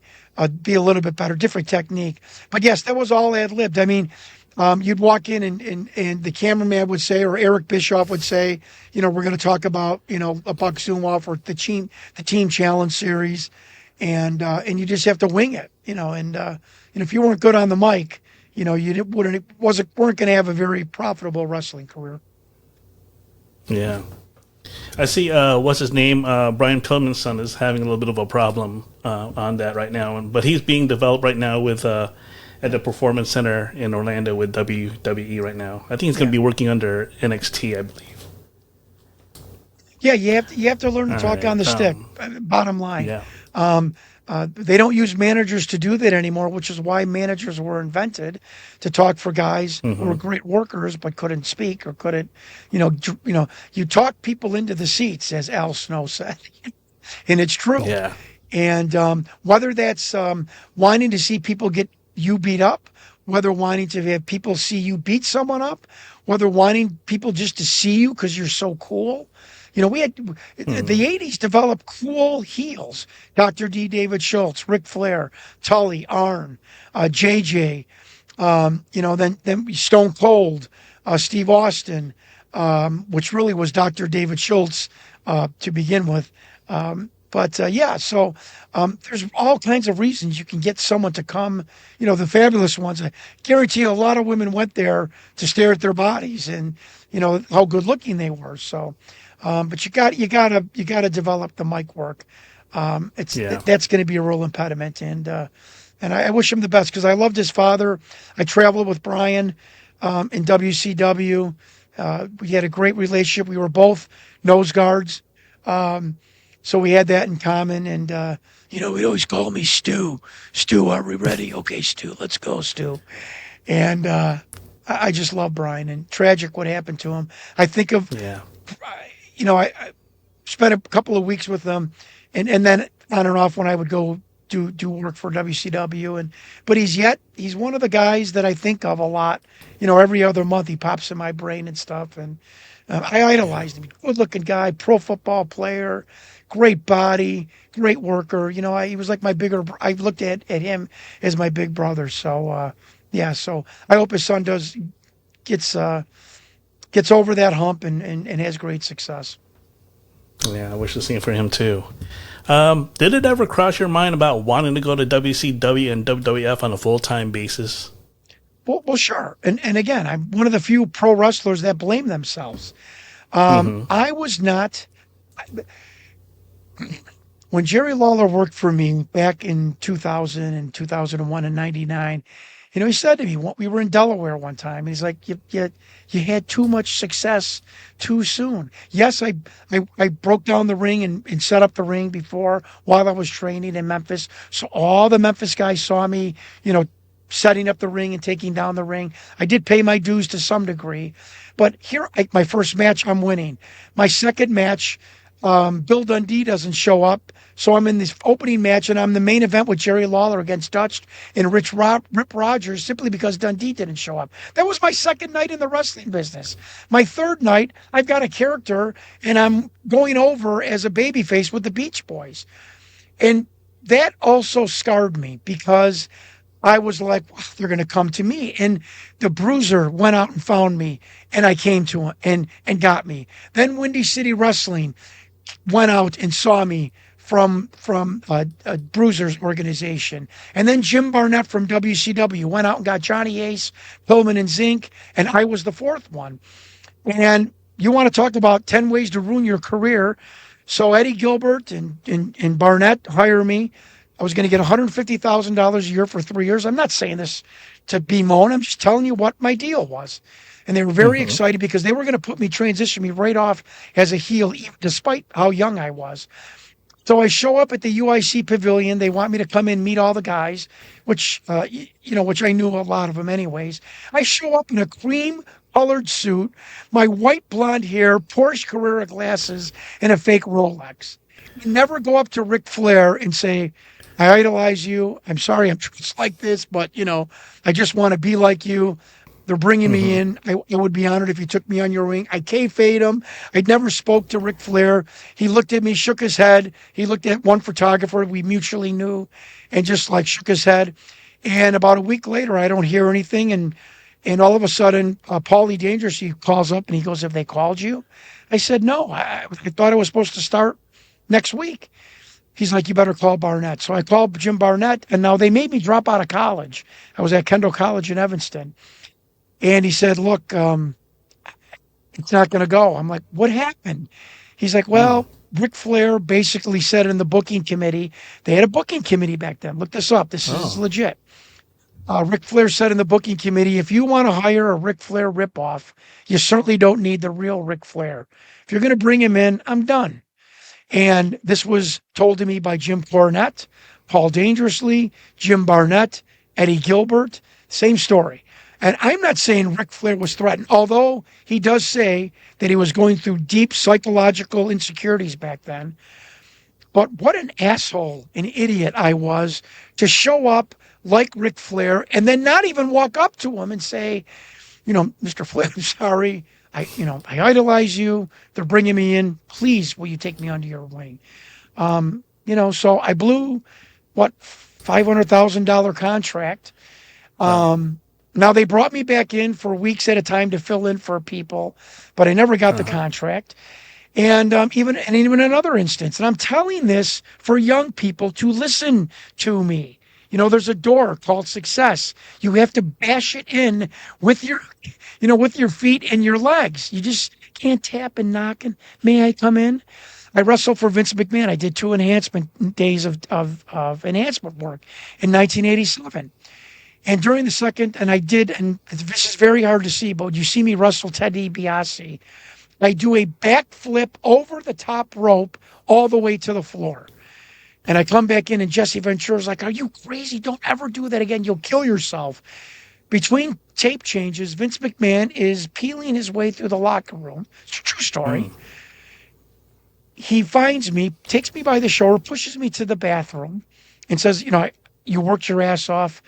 Speaker 4: be a little bit better, different technique. But yes, that was all ad-libbed. I mean, you'd walk in and the cameraman would say, or Eric Bischoff would say, we're going to talk about, a Buck Zumhofe or the team challenge series. And you just have to wing it, and if you weren't good on the mic, you weren't going to have a very profitable wrestling career.
Speaker 3: Yeah. I see. What's his name? Brian Pillman's son is having a little bit of a problem on that right now, but he's being developed right now with at the Performance Center in Orlando with WWE right now. I think he's going to be working under NXT, I believe.
Speaker 4: Yeah, you have to learn to talk on the stick. Bottom line.
Speaker 3: Yeah.
Speaker 4: They don't use managers to do that anymore, which is why managers were invented to talk for guys who were great workers but couldn't speak or couldn't, you talk people into the seats, as Al Snow said, and it's true.
Speaker 3: Yeah.
Speaker 4: And whether that's wanting to see people get you beat up, whether wanting to have people see you beat someone up, whether wanting people just to see you because you're so cool. We had the 80s developed cool heels. Dr. D. David Schultz, Ric Flair, Tully, Arn, JJ, then Stone Cold, Steve Austin, which really was Dr. David Schultz to begin with. So there's all kinds of reasons you can get someone to come, the fabulous ones. I guarantee you a lot of women went there to stare at their bodies and, how good looking they were. So, but you got to develop the mic work. That's going to be a real impediment. And I wish him the best because I loved his father. I traveled with Brian in WCW. We had a great relationship. We were both nose guards. So we had that in common. And, he'd always call me Stu. Stu, are we ready? Okay, Stu, let's go, Stu. And I just love Brian. And tragic what happened to him. I think of, I spent a couple of weeks with them. And then on and off when I would go do work for WCW. But he's one of the guys that I think of a lot. Every other month he pops in my brain and stuff. And I idolized him. Good looking guy, pro football player, great body, great worker. He was like I looked at him as my big brother. So, so I hope his son gets over that hump and has great success.
Speaker 3: Yeah, I wish the same for him too. Did it ever cross your mind about wanting to go to WCW and WWF on a full-time basis?
Speaker 4: Well, sure. And again, I'm one of the few pro wrestlers that blame themselves. I was not. When Jerry Lawler worked for me back in 2000 and 2001 and 99, he said to me, we were in Delaware one time, and he's like, you had too much success too soon. Yes, I broke down the ring and set up the ring before while I was training in Memphis. So all the Memphis guys saw me, setting up the ring and taking down the ring. I did pay my dues to some degree. But here, my first match, I'm winning. My second match, Bill Dundee doesn't show up. So I'm in this opening match, and I'm the main event with Jerry Lawler against Dutch and Rip Rogers simply because Dundee didn't show up. That was my second night in the wrestling business. My third night, I've got a character, and I'm going over as a babyface with the Beach Boys. And that also scarred me because I was like, well, they're going to come to me. And the Bruiser went out and found me, and I came to him and got me. Then Windy City Wrestling went out and saw me from a Bruiser's organization. And then Jim Barnett from WCW went out and got Johnny Ace, Pillman, and Zink, and I was the fourth one. And you want to talk about 10 ways to ruin your career. So Eddie Gilbert and Barnett hire me. I was going to get $150,000 a year for 3 years. I'm not saying this to bemoan. I'm just telling you what my deal was. And they were very excited because they were going to transition me right off as a heel, despite how young I was. So I show up at the UIC Pavilion. They want me to come in, meet all the guys, which I knew a lot of them anyways. I show up in a cream-colored suit, my white blonde hair, Porsche Carrera glasses, and a fake Rolex. You never go up to Ric Flair and say, I idolize you. I'm sorry I'm dressed like this, but, I just want to be like you. They're bringing me in. I would be honored if you took me on your ring. I kayfayed him. I never spoke to Ric Flair. He looked at me, shook his head. He looked at one photographer we mutually knew and just shook his head. And about a week later, I don't hear anything. And all of a sudden, Paulie Dangerous, he calls up and he goes, have they called you? I said, no, I thought I was supposed to start next week. He's like, you better call Barnett. So I called Jim Barnett, and now they made me drop out of college. I was at Kendall College in Evanston. And he said, look, it's not going to go. I'm like, what happened? He's like, well, Ric Flair basically said in the booking committee, they had a booking committee back then. Look this up. This is legit. Ric Flair said in the booking committee, if you want to hire a Ric Flair ripoff, you certainly don't need the real Ric Flair. If you're going to bring him in, I'm done. And this was told to me by Jim Cornette, Paul Dangerously, Jim Barnett, Eddie Gilbert, same story. And I'm not saying Ric Flair was threatened, although he does say that he was going through deep psychological insecurities back then. But what an asshole, an idiot I was to show up like Ric Flair and then not even walk up to him and say, Mr. Flair, I'm sorry. I idolize you. They're bringing me in. Please, will you take me under your wing? So I blew, $500,000 contract. Now they brought me back in for weeks at a time to fill in for people, but I never got the contract. And even another instance, and I'm telling this for young people to listen to me. There's a door called success. You have to bash it in with your feet and your legs. You just can't tap and knock and, may I come in? I wrestled for Vince McMahon. I did 2 enhancement days of enhancement work in 1987. And during the second, and this is very hard to see, but you see me wrestle Ted DiBiase. I do a backflip over the top rope all the way to the floor. And I come back in, and Jesse Ventura's like, are you crazy? Don't ever do that again. You'll kill yourself. Between tape changes, Vince McMahon is peeling his way through the locker room. It's a true story. He finds me, takes me by the shoulder, pushes me to the bathroom, and says, you worked your ass off.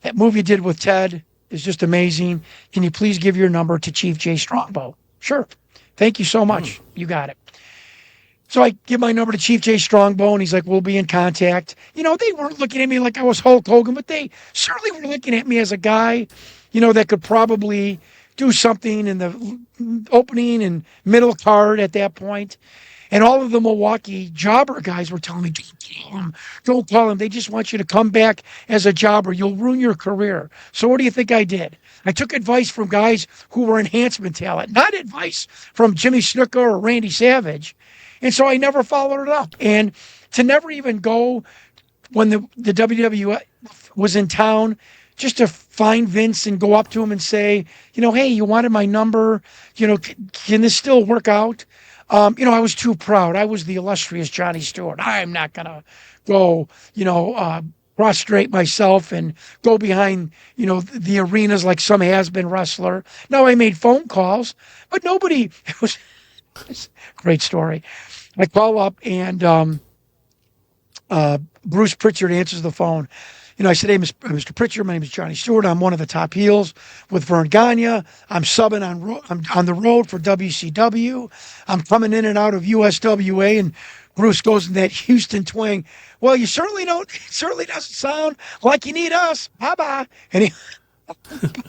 Speaker 4: That move you did with Ted is just amazing. Can you please give your number to Chief Jay Strongbow? Sure. Thank you so much. You got it. So I give my number to Chief Jay Strongbow, and he's like, we'll be in contact. They weren't looking at me like I was Hulk Hogan, but they certainly were looking at me as a guy, that could probably do something in the opening and middle card at that point. And all of the Milwaukee jobber guys were telling me, don't call him. They just want you to come back as a jobber. You'll ruin your career. So what do you think I did? I took advice from guys who were enhancement talent, not advice from Jimmy Snuka or Randy Savage. And so I never followed it up. And to never even go when the WWE was in town, just to find Vince and go up to him and say, hey, you wanted my number, can this still work out? I was too proud. I was the illustrious Jonnie Stewart. I'm not going to go, prostrate myself and go behind, the arenas like some has-been wrestler. No, I made phone calls, but nobody, it was a great story. I call up and Bruce Pritchard answers the phone. I said, hey, Mr. Pritchard, my name is Jonnie Stewart. I'm one of the top heels with Vern Gagne. I'm subbing I'm on the road for WCW. I'm coming in and out of USWA. And Bruce goes in that Houston twang. Well, it certainly doesn't sound like you need us. Bye-bye. And and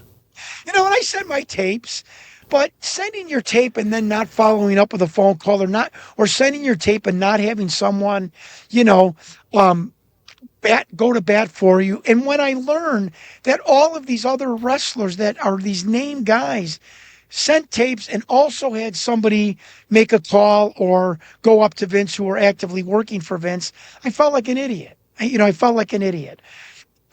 Speaker 4: I send my tapes. But sending your tape and then not following up with a phone call or sending your tape and not having someone, go to bat for you. And when I learned that all of these other wrestlers that are these name guys sent tapes and also had somebody make a call or go up to Vince who were actively working for Vince, I felt like an idiot. I felt like an idiot.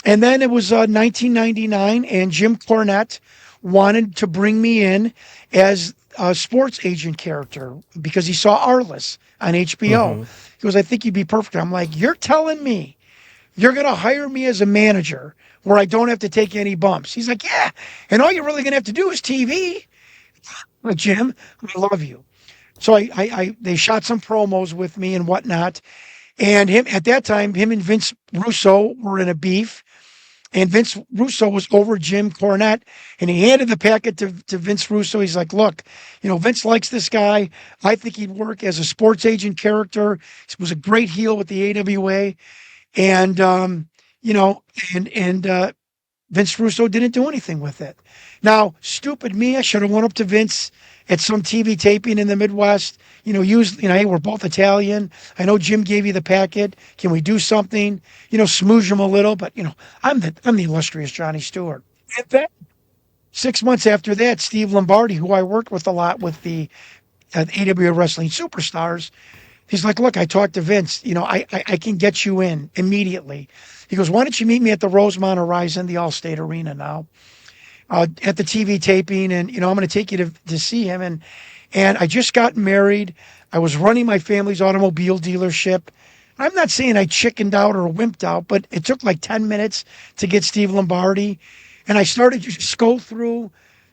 Speaker 4: And then it was 1999 and Jim Cornette wanted to bring me in as a sports agent character because he saw Arliss on HBO. He goes, I think you'd be perfect. I'm like, you're telling me you're going to hire me as a manager where I don't have to take any bumps? He's like, yeah. And all you're really going to have to do is TV. I'm like, Jim, I love you. So they shot some promos with me and whatnot. And at that time, him and Vince Russo were in a beef. And Vince Russo was over Jim Cornette, and he handed the packet to Vince Russo. He's like, look, Vince likes this guy. I think he'd work as a sports agent character. He was a great heel with the AWA. And, Vince Russo didn't do anything with it. Now, stupid me, I should have went up to Vince at some TV taping in the Midwest. Hey, we're both Italian. I know Jim gave you the packet. Can we do something? Smooge him a little, but I'm the illustrious Jonnie Stewart. And then 6 months after that, Steve Lombardi, who I worked with a lot with the AWA Wrestling Superstars. He's like, look, I talked to Vince. I can get you in immediately. He goes, why don't you meet me at the Rosemont Horizon, the Allstate Arena now, at the TV taping, and I'm going to take you to see him. And I just got married. I was running my family's automobile dealership. I'm not saying I chickened out or wimped out, but it took like 10 minutes to get Steve Lombardi. And I started to just go through,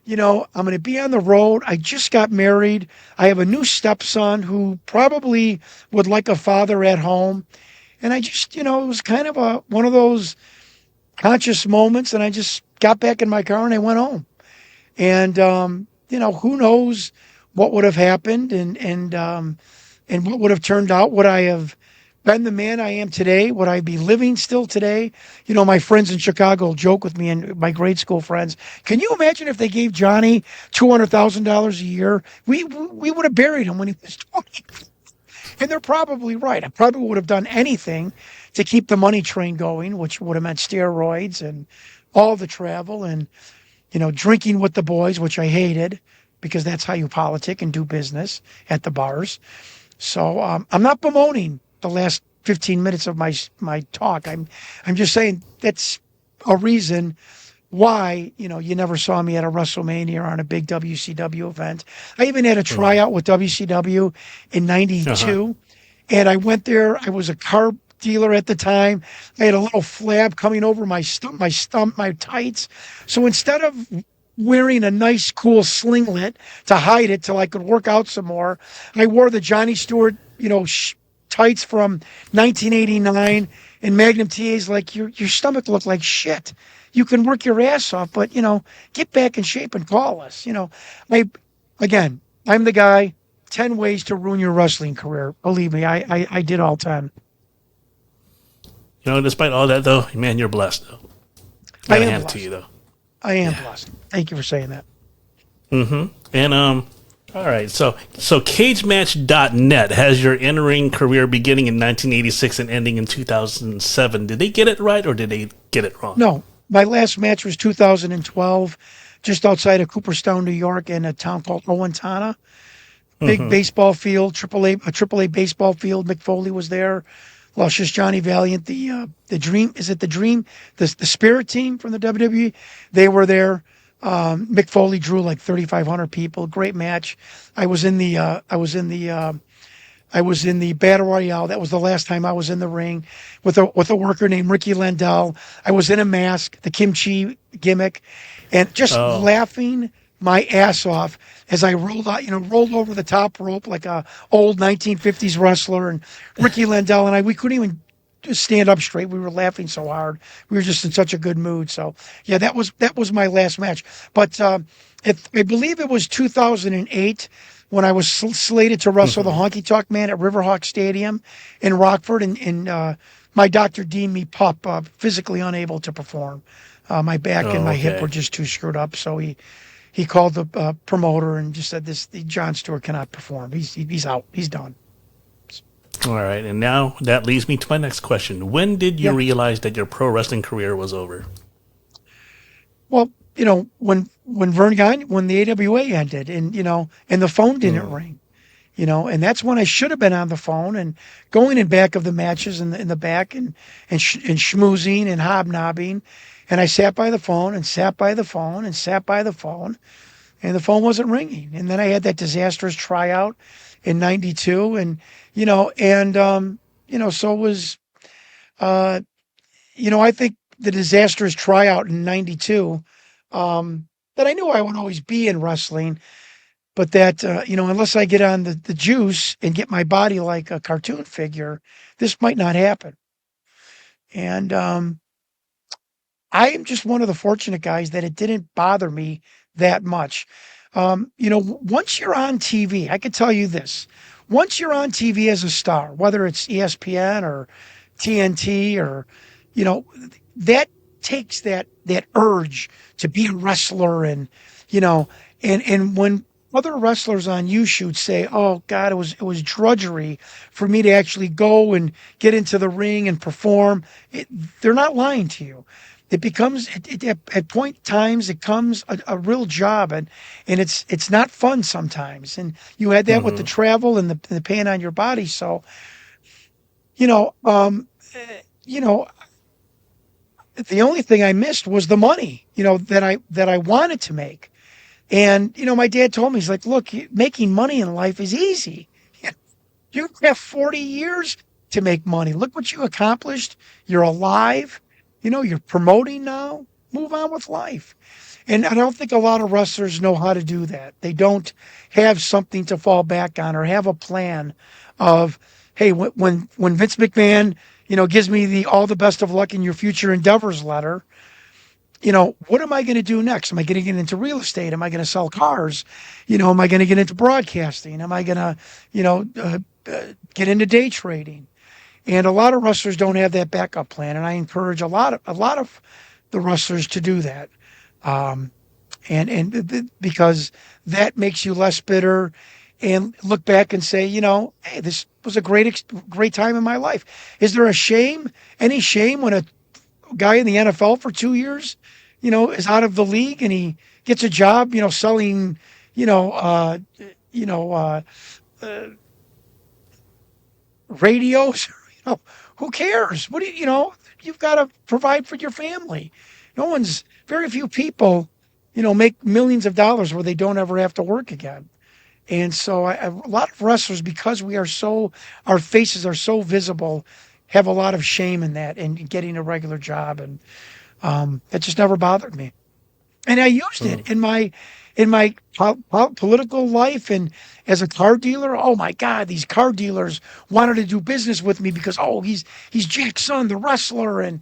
Speaker 4: I'm going to be on the road. I just got married. I have a new stepson who probably would like a father at home. And I just, it was kind of one of those conscious moments. And I just got back in my car and I went home. And, who knows what would have happened and what would have turned out. Would I have been the man I am today? Would I be living still today? My friends in Chicago joke with me, and my grade school friends, can you imagine if they gave Johnny $200,000 a year? We would have buried him when he was 20. And they're probably right. I probably would have done anything to keep the money train going, which would have meant steroids and all the travel and, drinking with the boys, which I hated because that's how you politic and do business at the bars. So I'm not bemoaning the last 15 minutes of my talk. I'm just saying that's a reason why, you never saw me at a WrestleMania or on a big WCW event. I even had a tryout with WCW in 92. And I went there. I was a car dealer at the time. I had a little flab coming over my tights. So instead of wearing a nice, cool slinglet to hide it till I could work out some more, I wore the Jonnie Stewart, tights from 1989, and Magnum TA's like, your stomach looked like shit. You can work your ass off, but, get back in shape and call us. I'm the guy, 10 ways to ruin your wrestling career. Believe me, I did all 10.
Speaker 3: Despite all that, though, man, you're blessed, though.
Speaker 4: I am
Speaker 3: hand
Speaker 4: blessed.
Speaker 3: to you, though.
Speaker 4: I am blessed. Thank you for saying that.
Speaker 3: Mm-hmm. And, all right, so cagematch.net has your in-ring career beginning in 1986 and ending in 2007. Did they get it right or did they get it wrong?
Speaker 4: No, my last match was 2012, just outside of Cooperstown, New York, in a town called Owatonna. Big baseball field, AAA baseball field. Mick Foley was there. Luscious Johnny Valiant, the Dream, is it the Dream? The Spirit team from the WWE, they were there. Mick Foley drew like 3,500 people. Great match. I was in the Battle Royale. That was the last time I was in the ring with a worker named Ricky Landell. I was in a mask, the kimchi gimmick, and just laughing my ass off as I rolled over the top rope like a old 1950s wrestler. And Ricky Landell and we couldn't even stand up straight. We were laughing so hard. We were just in such a good mood. So yeah, that was my last match. But I believe it was 2008 when I was slated to wrestle the Honky Tonk Man at Riverhawk Stadium in Rockford, and my doctor deemed me physically unable to perform. My back and my hip were just too screwed up. So he called the promoter and just said, Jon Stewart cannot perform. He's out. He's done.
Speaker 3: All right, and now that leads me to my next question. When did you realize that your pro wrestling career was over?
Speaker 4: Well, when the AWA ended, and the phone didn't ring, and that's when I should have been on the phone and going in back of the matches in the back and schmoozing and hobnobbing, and I sat by the phone and sat by the phone and sat by the phone, and the phone wasn't ringing, and then I had that disastrous tryout in 92, and so it was, I think the disastrous tryout in 92, that I knew I would always be in wrestling, but that, unless I get on the juice and get my body like a cartoon figure, this might not happen. And I am just one of the fortunate guys that it didn't bother me that much. Once you're on TV, I could tell you this. Once you're on TV as a star, whether it's ESPN or TNT or, that takes that urge to be a wrestler and when other wrestlers on YouTube say, oh God, it was drudgery for me to actually go and get into the ring and perform, they're not lying to you. it becomes at point times it comes a real job, and it's not fun sometimes. And you had that with the travel and the pain on your body. So you know, you know, the only thing I missed was the money, that I wanted to make. And my dad told me, he's like, look, making money in life is easy. You have 40 years to make money. Look what you accomplished. You're alive. You're promoting now. Move on with life. And I don't think a lot of wrestlers know how to do that. They don't have something to fall back on or have a plan of, hey, when Vince McMahon, gives me the all the best of luck in your future endeavors letter, what am I going to do next? Am I going to get into real estate? Am I going to sell cars? Am I going to get into broadcasting? Am I going to, get into day trading? And a lot of wrestlers don't have that backup plan. And I encourage a lot of the wrestlers to do that. Because that makes you less bitter and look back and say, hey, this was a great time in my life. Is there any shame when a guy in the NFL for 2 years, is out of the league and he gets a job, selling, radios? Who cares? What do you've got to provide for your family. Very few people, make millions of dollars where they don't ever have to work again. And so a lot of wrestlers, because our faces are so visible, have a lot of shame in that and getting a regular job. And it just never bothered me. And I used it in my political life and as a car dealer. Oh my God, these car dealers wanted to do business with me because, he's Jack's son, the wrestler. And,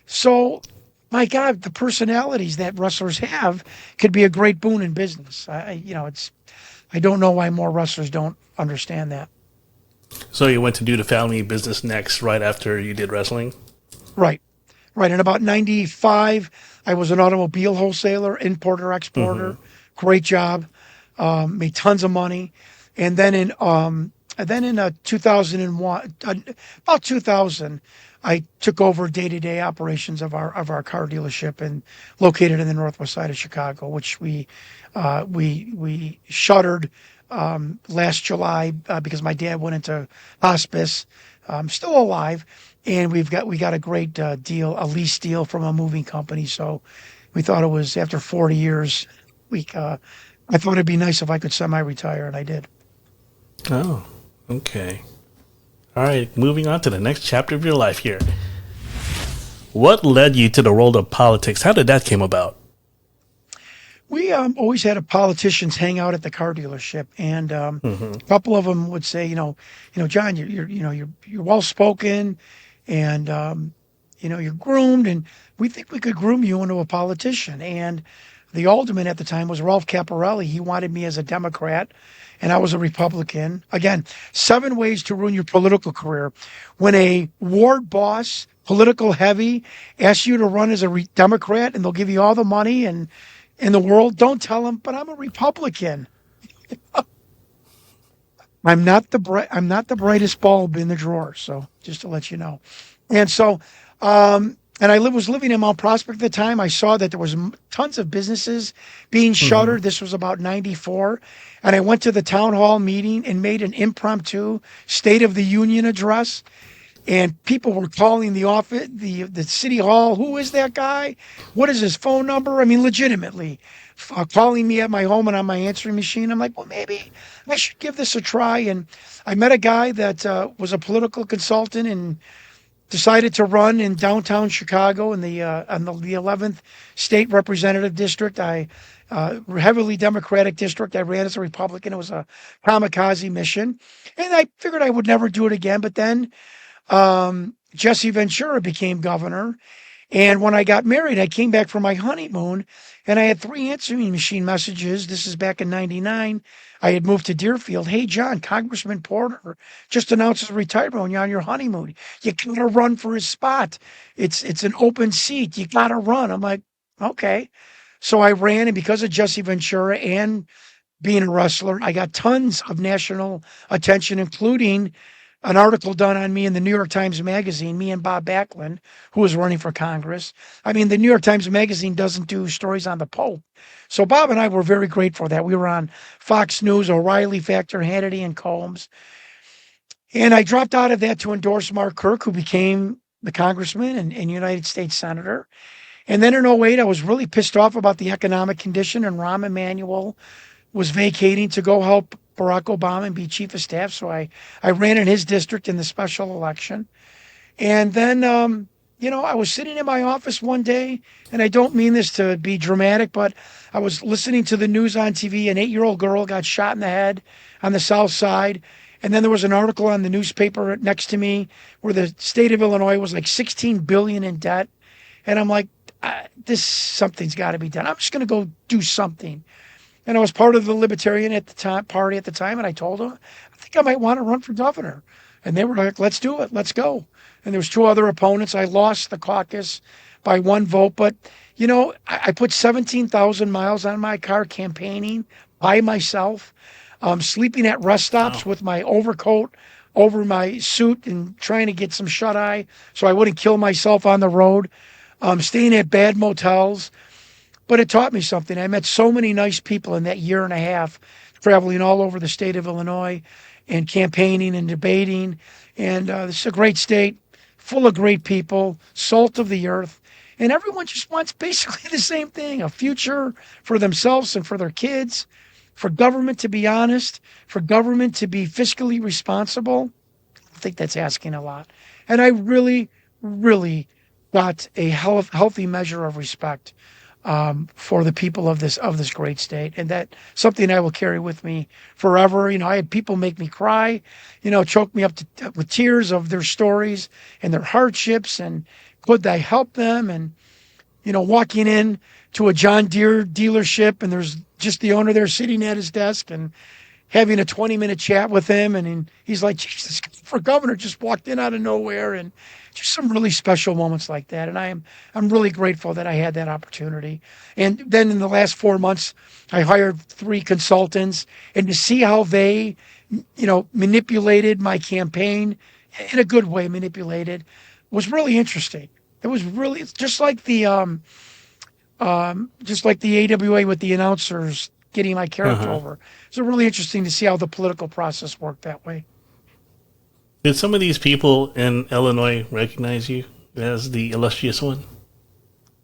Speaker 4: so my God, the personalities that wrestlers have could be a great boon in business. I don't know why more wrestlers don't understand that.
Speaker 3: So you went to do the family business next, right after you did wrestling?
Speaker 4: Right. In about 95, I was an automobile wholesaler, importer, exporter. Great job. Made tons of money. And then in 2001, about 2000, I took over day-to-day operations of our car dealership and located in the northwest side of Chicago, which we shuttered last July because my dad went into hospice. Still alive, and we got a great deal, a lease deal from a moving company. So we thought it was after 40 years. I thought it'd be nice if I could semi-retire, and I did.
Speaker 3: Oh, okay. All right, moving on to the next chapter of your life here. What led you to the world of politics? How did that came about?
Speaker 4: We always had a politicians hang out at the car dealership, and a couple of them would say, John, you're well spoken, and you're groomed, and we think we could groom you into a politician. And the alderman at the time was Ralph Caporelli. He wanted me as a Democrat, and I was a Republican. Again, 7 ways to ruin your political career. When a ward boss, political heavy, asks you to run as a Democrat, and they'll give you all the money and in the world, don't tell them, but I'm a Republican. I'm not the brightest bulb in the drawer. So just to let you know. And so, and I was living in Mount Prospect at the time. I saw that there was tons of businesses being shuttered. This was about 94. And I went to the town hall meeting and made an impromptu State of the Union address. And people were calling the office, the city hall. Who is that guy? What is his phone number? I mean, legitimately calling me at my home and on my answering machine. I'm like, well, maybe I should give this a try. And I met a guy that was a political consultant and decided to run in downtown Chicago in the 11th state representative district. Heavily Democratic district. I ran as a Republican. It was a kamikaze mission, and I figured I would never do it again. But then Jesse Ventura became governor. And when I got married, I came back from my honeymoon and I had 3 answering machine messages. This is back in 99. I had moved to Deerfield. Hey, John, Congressman Porter just announced his retirement when you're on your honeymoon. You got to run for his spot. It's an open seat. You got to run. I'm like, okay. So I ran, and because of Jesse Ventura and being a wrestler, I got tons of national attention, including an article done on me in the New York Times Magazine, me and Bob Backlund, who was running for Congress. I mean, the New York Times Magazine doesn't do stories on the Pope. So Bob and I were very grateful that we were on Fox News, O'Reilly Factor, Hannity, and Combs. And I dropped out of that to endorse Mark Kirk, who became the congressman and United States Senator. And then in '08, I was really pissed off about the economic condition, and Rahm Emanuel was vacating to go help Barack Obama and be chief of staff. So I ran in his district in the special election. And then, I was sitting in my office one day, and I don't mean this to be dramatic, but I was listening to the news on TV. An 8-year-old girl got shot in the head on the South Side. And then there was an article on the newspaper next to me where the state of Illinois was like $16 billion in debt. And I'm like, something's got to be done. I'm just going to go do something. And I was part of the Libertarian party at the time, and I told them, I think I might want to run for governor. And they were like, let's do it. Let's go. And there was 2 other opponents. I lost the caucus by 1 vote. But, I put 17,000 miles on my car campaigning by myself, sleeping at rest stops with my overcoat over my suit and trying to get some shut-eye so I wouldn't kill myself on the road, staying at bad motels. But it taught me something. I met so many nice people in that year and a half, traveling all over the state of Illinois and campaigning and debating. And this is a great state, full of great people, salt of the earth. And everyone just wants basically the same thing, a future for themselves and for their kids, for government to be honest, for government to be fiscally responsible. I think that's asking a lot. And I really, really got a healthy measure of respect for the people of this great state, and that something I will carry with me forever. I had people make me cry, choke me up with tears of their stories and their hardships, and could I help them? And walking in to a John Deere dealership, and there's just the owner there sitting at his desk, and having a 20-minute chat with him, and he's like, Jesus, for governor just walked in out of nowhere, and just some really special moments like that. And I'm really grateful that I had that opportunity. And then in the last 4 months, I hired 3 consultants, and to see how they, manipulated my campaign in a good way, was really interesting. It was really just like the AWA with the announcers getting my character over. It's really interesting to see how the political process worked that way.
Speaker 3: Did some of these people in Illinois recognize you as the illustrious one?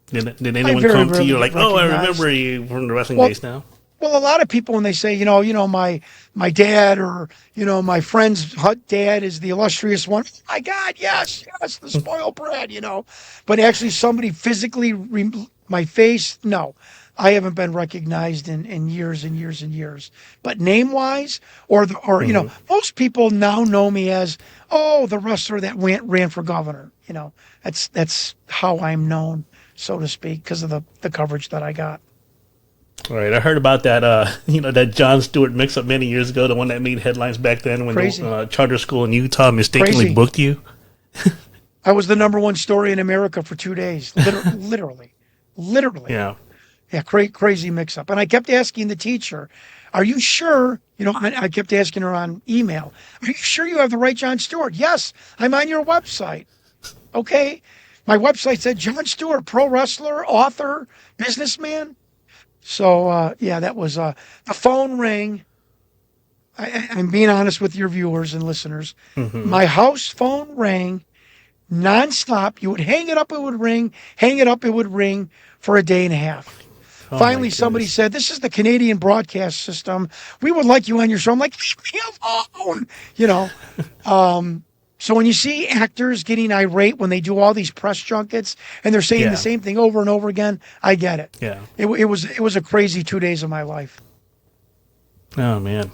Speaker 3: Did anyone come to you like, oh, I remember you from the wrestling days now?
Speaker 4: Well, a lot of people, when they say, my dad or, my friend's dad is the illustrious one. Oh, my God, yes, the spoiled brat, But actually somebody physically, my face, no. I haven't been recognized in years and years and years. But name-wise, or most people now know me as, the wrestler that ran for governor. That's how I'm known, so to speak, because of the coverage that I got.
Speaker 3: All right, I heard about that, that Jon Stewart mix-up many years ago, the one that made headlines back then when the charter school in Utah mistakenly booked you.
Speaker 4: I was the #1 story in America for 2 days, literally.
Speaker 3: Yeah.
Speaker 4: Yeah, crazy mix-up. And I kept asking the teacher, are you sure, I kept asking her on email, are you sure you have the right Jon Stewart? Yes, I'm on your website. Okay. My website said Jon Stewart, pro wrestler, author, businessman. So, that was, the phone rang. I'm being honest with your viewers and listeners. My house phone rang nonstop. You would hang it up, it would ring, hang it up, it would ring for a day and a half. Finally, somebody said, this is the Canadian broadcast system. We would like you on your show. I'm like, leave me alone. So when you see actors getting irate when they do all these press junkets and they're saying the same thing over and over again, I get it. Yeah. It was a crazy 2 days of my life.
Speaker 3: Oh, man.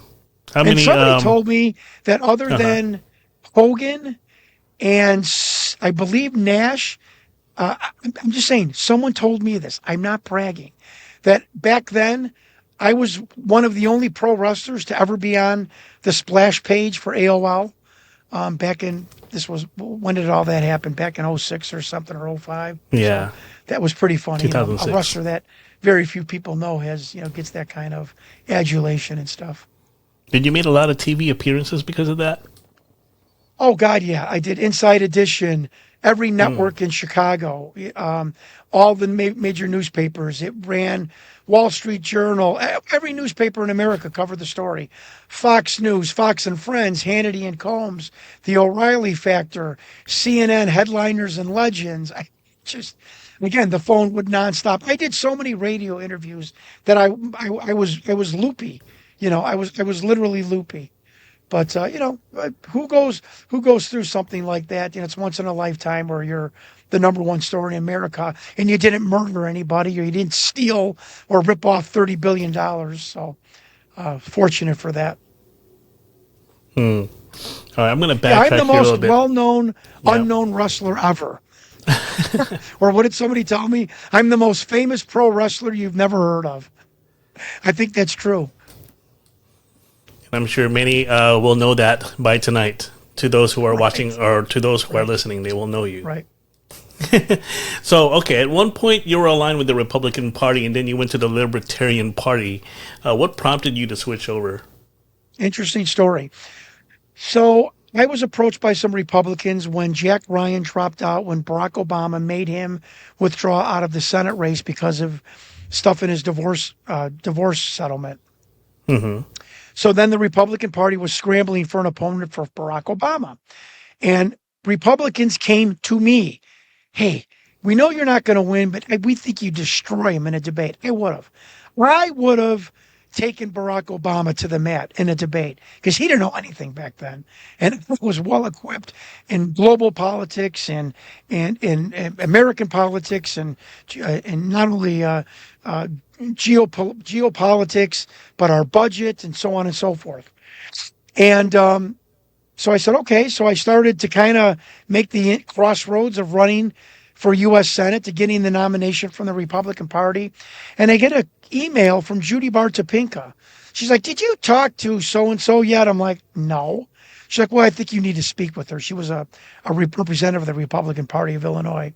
Speaker 4: And somebody told me that other than Hogan and I believe Nash, I'm just saying, someone told me this. I'm not bragging. That back then, I was one of the only pro wrestlers to ever be on the splash page for AOL. When did all that happen? Back in 06 or something, or 05?
Speaker 3: Yeah.
Speaker 4: So that was pretty funny.
Speaker 3: 2006.
Speaker 4: A wrestler that very few people know gets that kind of adulation and stuff.
Speaker 3: Did you make a lot of TV appearances because of that?
Speaker 4: Oh God, yeah, I did Inside Edition, every network in Chicago, all the major newspapers. It ran Wall Street Journal, every newspaper in America covered the story. Fox News, Fox and Friends, Hannity and Combs, The O'Reilly Factor, CNN headliners and legends. I just, again, the phone would nonstop. I did so many radio interviews that I was loopy. I was literally loopy. But who goes through something like that? It's once in a lifetime where you're the number one story in America, and you didn't murder anybody, or you didn't steal or rip off $30 billion. So, fortunate for that.
Speaker 3: All right, I'm going to
Speaker 4: Yeah,
Speaker 3: backtrack
Speaker 4: I'm the
Speaker 3: here a little
Speaker 4: most
Speaker 3: bit.
Speaker 4: well-known unknown wrestler ever. Or what did somebody tell me? I'm the most famous pro wrestler you've never heard of. I think that's true.
Speaker 3: I'm sure many will know that by tonight. To those who are watching or to those who are listening, they will know you.
Speaker 4: Right.
Speaker 3: So, okay, at one point you were aligned with the Republican Party, and then you went to the Libertarian Party. What prompted you to switch over?
Speaker 4: Interesting story. So I was approached by some Republicans when Jack Ryan dropped out, when Barack Obama made him withdraw out of the Senate race because of stuff in his divorce settlement.
Speaker 3: Mm-hmm.
Speaker 4: So then the Republican Party was scrambling for an opponent for Barack Obama. And Republicans came to me. Hey, we know you're not going to win, but we think you destroy him in a debate. I would have taken Barack Obama to the mat in a debate because he didn't know anything back then. And was well equipped in global politics and in American politics and not only geopolitics, but our budget and so on and so forth. And so I said, okay. So I started to kind of make the crossroads of running for U.S. Senate to getting the nomination from the Republican Party. And I get an email from Judy Bartopinka. She's like, did you talk to so-and-so yet? I'm like, no. She's like, well, I think you need to speak with her. She was a representative of the Republican Party of Illinois.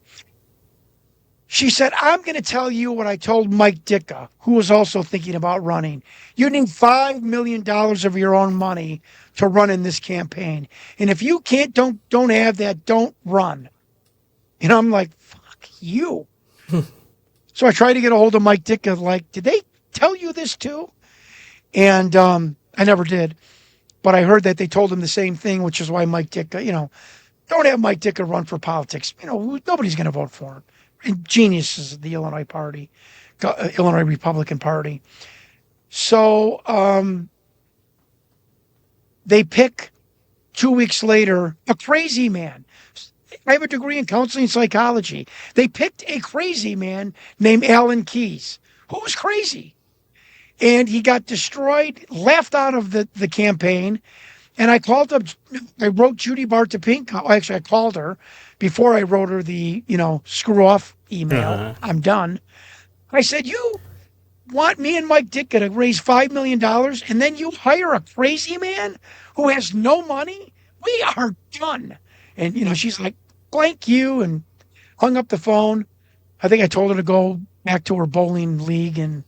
Speaker 4: She said, I'm going to tell you what I told Mike Ditka, who was also thinking about running. You need $5 million of your own money to run in this campaign. And if you don't have that, don't run. And I'm like, fuck you. So I tried to get a hold of Mike Ditka, like, did they tell you this too? And I never did. But I heard that they told him the same thing, which is why Mike Ditka, don't have Mike Ditka run for politics. Nobody's going to vote for him. And geniuses of the Illinois Party, Illinois Republican Party. So they pick 2 weeks later a crazy man. I have a degree in counseling and psychology. They picked a crazy man named Alan Keyes, who was crazy. And he got destroyed, laughed out of the campaign. And I wrote Judy Bartopinka. Actually, I called her before I wrote her the, screw off email.
Speaker 3: Uh-huh.
Speaker 4: I'm done. I said, you want me and Mike Ditka to raise $5 million and then you hire a crazy man who has no money? We are done. And, she's like, blank you, and hung up the phone. I think I told her to go back to her bowling league. And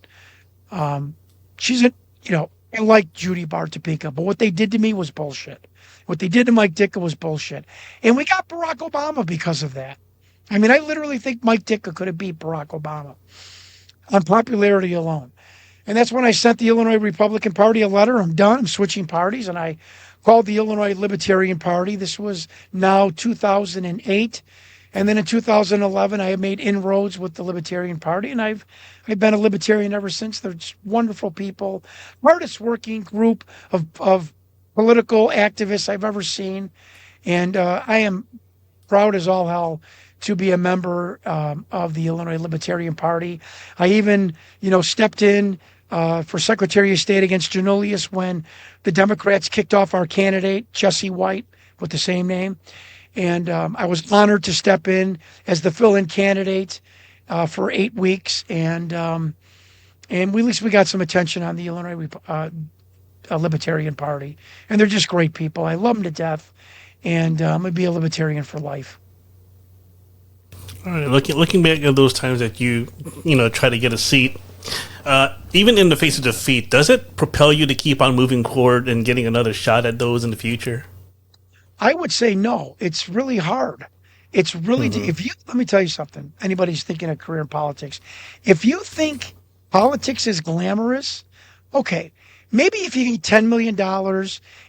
Speaker 4: she's I like Judy Bartopinka, but what they did to me was bullshit. What they did to Mike Ditka was bullshit. And we got Barack Obama because of that. I mean, I literally think Mike Ditka could have beat Barack Obama on popularity alone. And that's when I sent the Illinois Republican Party a letter. I'm done. I'm switching parties. And I called the Illinois Libertarian Party. This was now 2008. And then in 2011, I made inroads with the Libertarian Party, and I've been a Libertarian ever since. They're just wonderful people, hardest working group of political activists I've ever seen, and I am proud as all hell to be a member of the Illinois Libertarian Party. I even, stepped in for Secretary of State against Janulius when the Democrats kicked off our candidate, Jesse White, with the same name. And I was honored to step in as the fill-in candidate for 8 weeks, and at least we got some attention on the Illinois Libertarian Party, and they're just great people. I love them to death, and I'm gonna be a Libertarian for life.
Speaker 3: All right, looking back at those times that you try to get a seat, even in the face of defeat, does it propel you to keep on moving forward and getting another shot at those in the future?
Speaker 4: I would say no. It's really hard. It's really, if you, let me tell you something, anybody's thinking a career in politics, if you think politics is glamorous, okay, maybe if you get $10 million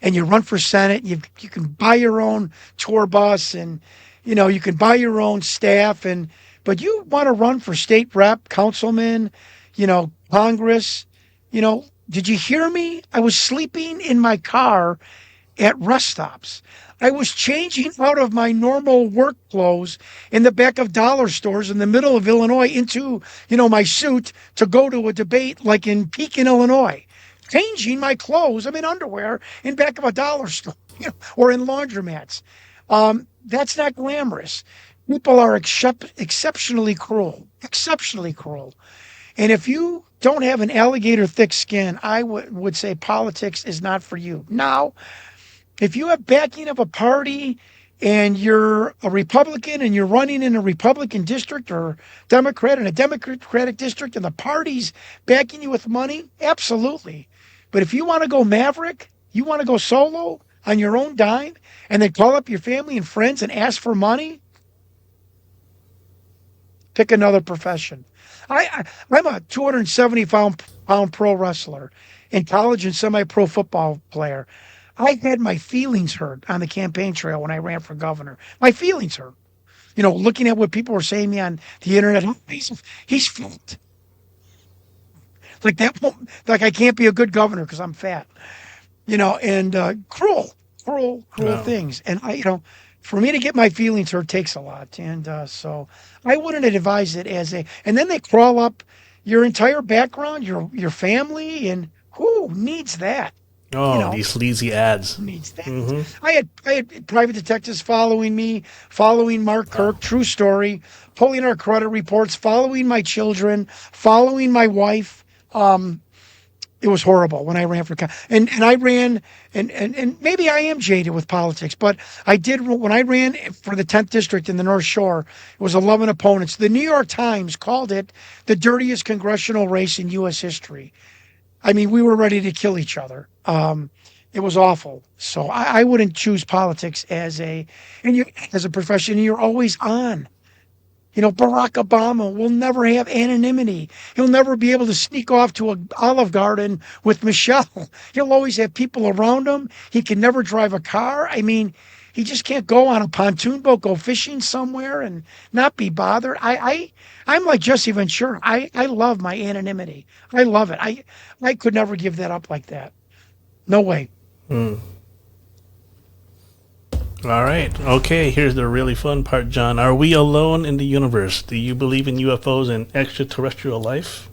Speaker 4: and you run for Senate, you can buy your own tour bus and, you can buy your own staff but you want to run for state rep, councilman, Congress, did you hear me? I was sleeping in my car at rest stops. I was changing out of my normal work clothes in the back of dollar stores in the middle of Illinois into, my suit to go to a debate like in Pekin, Illinois. Changing my clothes, I'm in underwear, in back of a dollar store, or in laundromats. That's not glamorous. People are exceptionally cruel, exceptionally cruel. And if you don't have an alligator thick skin, I would say politics is not for you. Now, if you have backing of a party and you're a Republican and you're running in a Republican district or Democrat in a Democratic district and the party's backing you with money, absolutely. But if you want to go maverick, you want to go solo on your own dime and then call up your family and friends and ask for money, pick another profession. I'm a 270-pound pro wrestler and college and semi-pro football player. I had my feelings hurt on the campaign trail when I ran for governor. My feelings hurt. Looking at what people were saying to me on the internet, he's fat. Like that, like I can't be a good governor because I'm fat. And cruel things. And for me to get my feelings hurt takes a lot. And so I wouldn't advise it and then they crawl up your entire background, your family, and who needs that?
Speaker 3: Oh, these sleazy ads.
Speaker 4: Who needs that? Mm-hmm. I had private detectives following me, following Mark Kirk, true story, pulling our credit reports, following my children, following my wife. It was horrible when I ran for and I ran and maybe I am jaded with politics, but I did when I ran for the 10th district in the North Shore. It was 11 opponents. The New York Times called it the dirtiest congressional race in U.S. history. I mean, we were ready to kill each other. It was awful. So I wouldn't choose politics as a profession. You're always on. Barack Obama will never have anonymity. He'll never be able to sneak off to an Olive Garden with Michelle. He'll always have people around him. He can never drive a car. I mean, he just can't go on a pontoon boat, go fishing somewhere and not be bothered. I'm like Jesse Ventura. I love my anonymity. I love it. I could never give that up like that. No way.
Speaker 3: All right. Okay, here's the really fun part, John. Are we alone in the universe? Do you believe in UFOs and extraterrestrial life?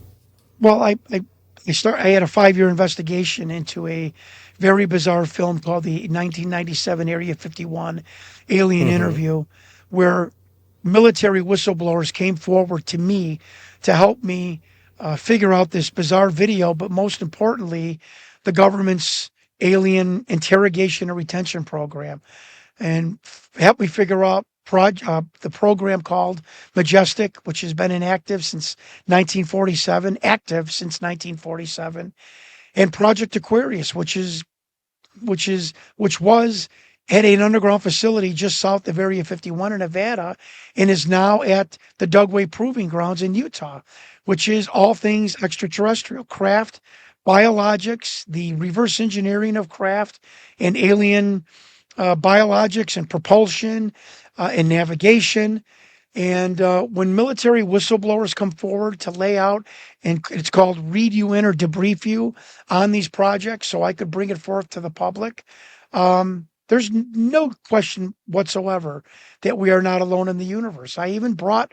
Speaker 4: Well, I had a 5-year investigation into a very bizarre film called the 1997 Area 51 Alien Interview, where military whistleblowers came forward to me to help me figure out this bizarre video, but most importantly, the government's alien interrogation and retention program, and help me figure out the program called Majestic, which has been inactive since 1947, and Project Aquarius, which was at an underground facility just south of Area 51 in Nevada, and is now at the Dugway Proving Grounds in Utah, which is all things extraterrestrial, craft, biologics, the reverse engineering of craft, and alien biologics and propulsion and navigation. And when military whistleblowers come forward to lay out, and it's called read you in or debrief you on these projects so I could bring it forth to the public, there's no question whatsoever that we are not alone in the universe. I even brought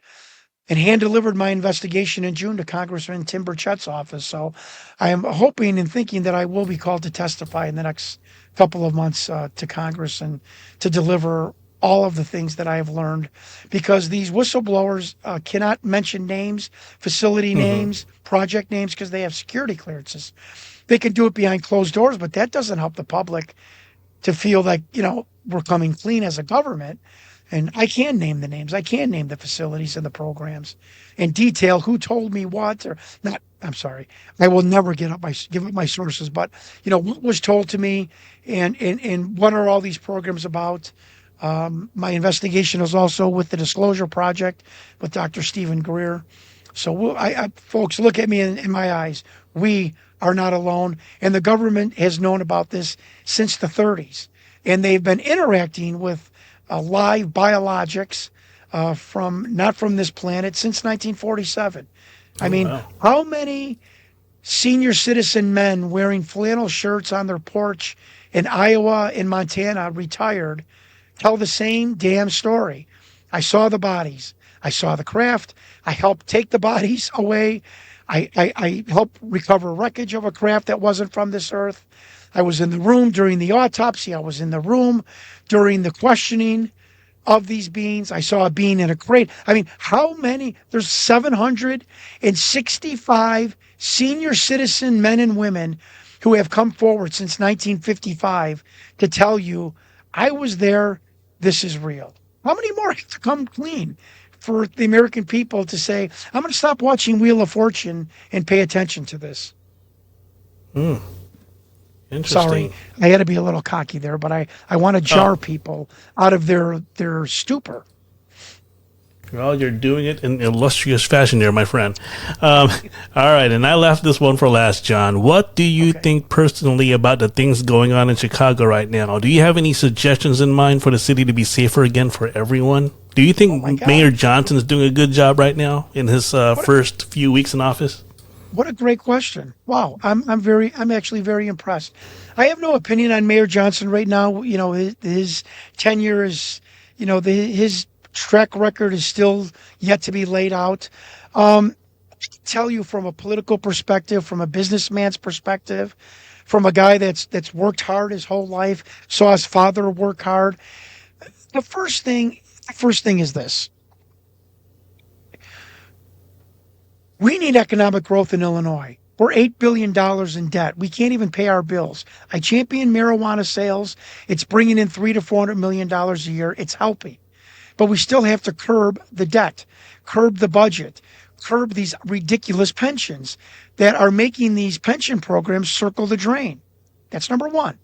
Speaker 4: and hand-delivered my investigation in June to Congressman Tim Burchett's office. So I am hoping and thinking that I will be called to testify in the next couple of months to Congress and to deliver all of the things that I have learned, because these whistleblowers cannot mention names, facility names, project names, because they have security clearances. They can do it behind closed doors, but that doesn't help the public to feel like, we're coming clean as a government. And I can name the names. I can name the facilities and the programs and detail who told me what, or not I'm sorry. I will never give up my sources, but what was told to me, and what are all these programs about? My investigation is also with the Disclosure Project with Dr. Stephen Greer. So, folks, look at me in my eyes. We are not alone, and the government has known about this since the 30s, and they've been interacting with live biologics from not from this planet since 1947. I mean,
Speaker 3: wow.
Speaker 4: how many senior citizen men wearing flannel shirts on their porch in Iowa and Montana, retired, tell the same damn story? I saw the bodies. I saw the craft. I helped take the bodies away. I helped recover wreckage of a craft that wasn't from this earth. I was in the room during the autopsy. I was in the room during the questioning of these beings. I saw a being in a crate. I mean, how many? There's 765 senior citizen men and women who have come forward since 1955 to tell you, I was there, this is real. How many more have to come clean for the American people to say, I'm going to stop watching Wheel of Fortune and pay attention to this?
Speaker 3: Interesting.
Speaker 4: Sorry, I had to be a little cocky there, but I want to jar people out of their stupor.
Speaker 3: Well, you're doing it in illustrious fashion there, my friend. All right, and I left this one for last, John. What do you think personally about the things going on in Chicago right now? Do you have any suggestions in mind for the city to be safer again for everyone? Do you think Mayor Johnson is doing a good job right now in his first few weeks in office?
Speaker 4: What a great question! Wow, I'm actually very impressed. I have no opinion on Mayor Johnson right now. His tenure is, his track record is still yet to be laid out. I can tell you from a political perspective, from a businessman's perspective, from a guy that's worked hard his whole life, saw his father work hard. The first thing is this. We need economic growth in Illinois. We're $8 billion in debt. We can't even pay our bills. I champion marijuana sales. It's bringing in $300 to $400 million a year. It's helping. But we still have to curb the debt, curb the budget, curb these ridiculous pensions that are making these pension programs circle the drain. That's number one.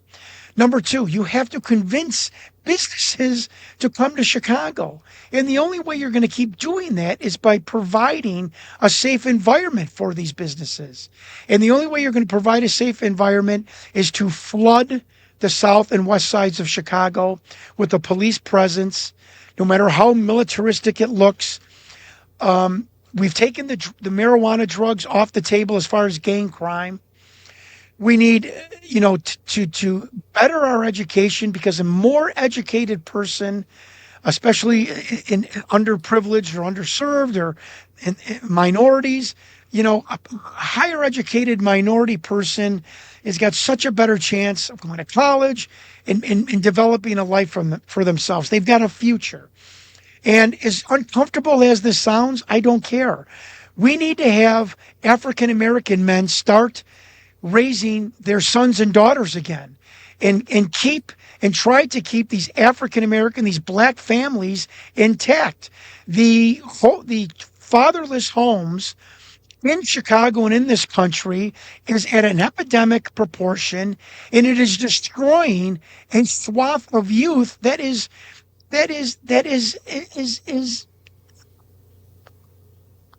Speaker 4: Number two, you have to convince businesses to come to Chicago. And the only way you're going to keep doing that is by providing a safe environment for these businesses. And the only way you're going to provide a safe environment is to flood the south and west sides of Chicago with a police presence, no matter how militaristic it looks. We've taken the marijuana drugs off the table as far as gang crime. We need, to better our education, because a more educated person, especially in underprivileged or underserved or in minorities, a higher educated minority person has got such a better chance of going to college and developing a life for themselves. They've got a future. And as uncomfortable as this sounds, I don't care. We need to have African American men start raising their sons and daughters again, and try to keep these African American, these black families intact. The fatherless homes in Chicago and in this country is at an epidemic proportion, and it is destroying a swath of youth that is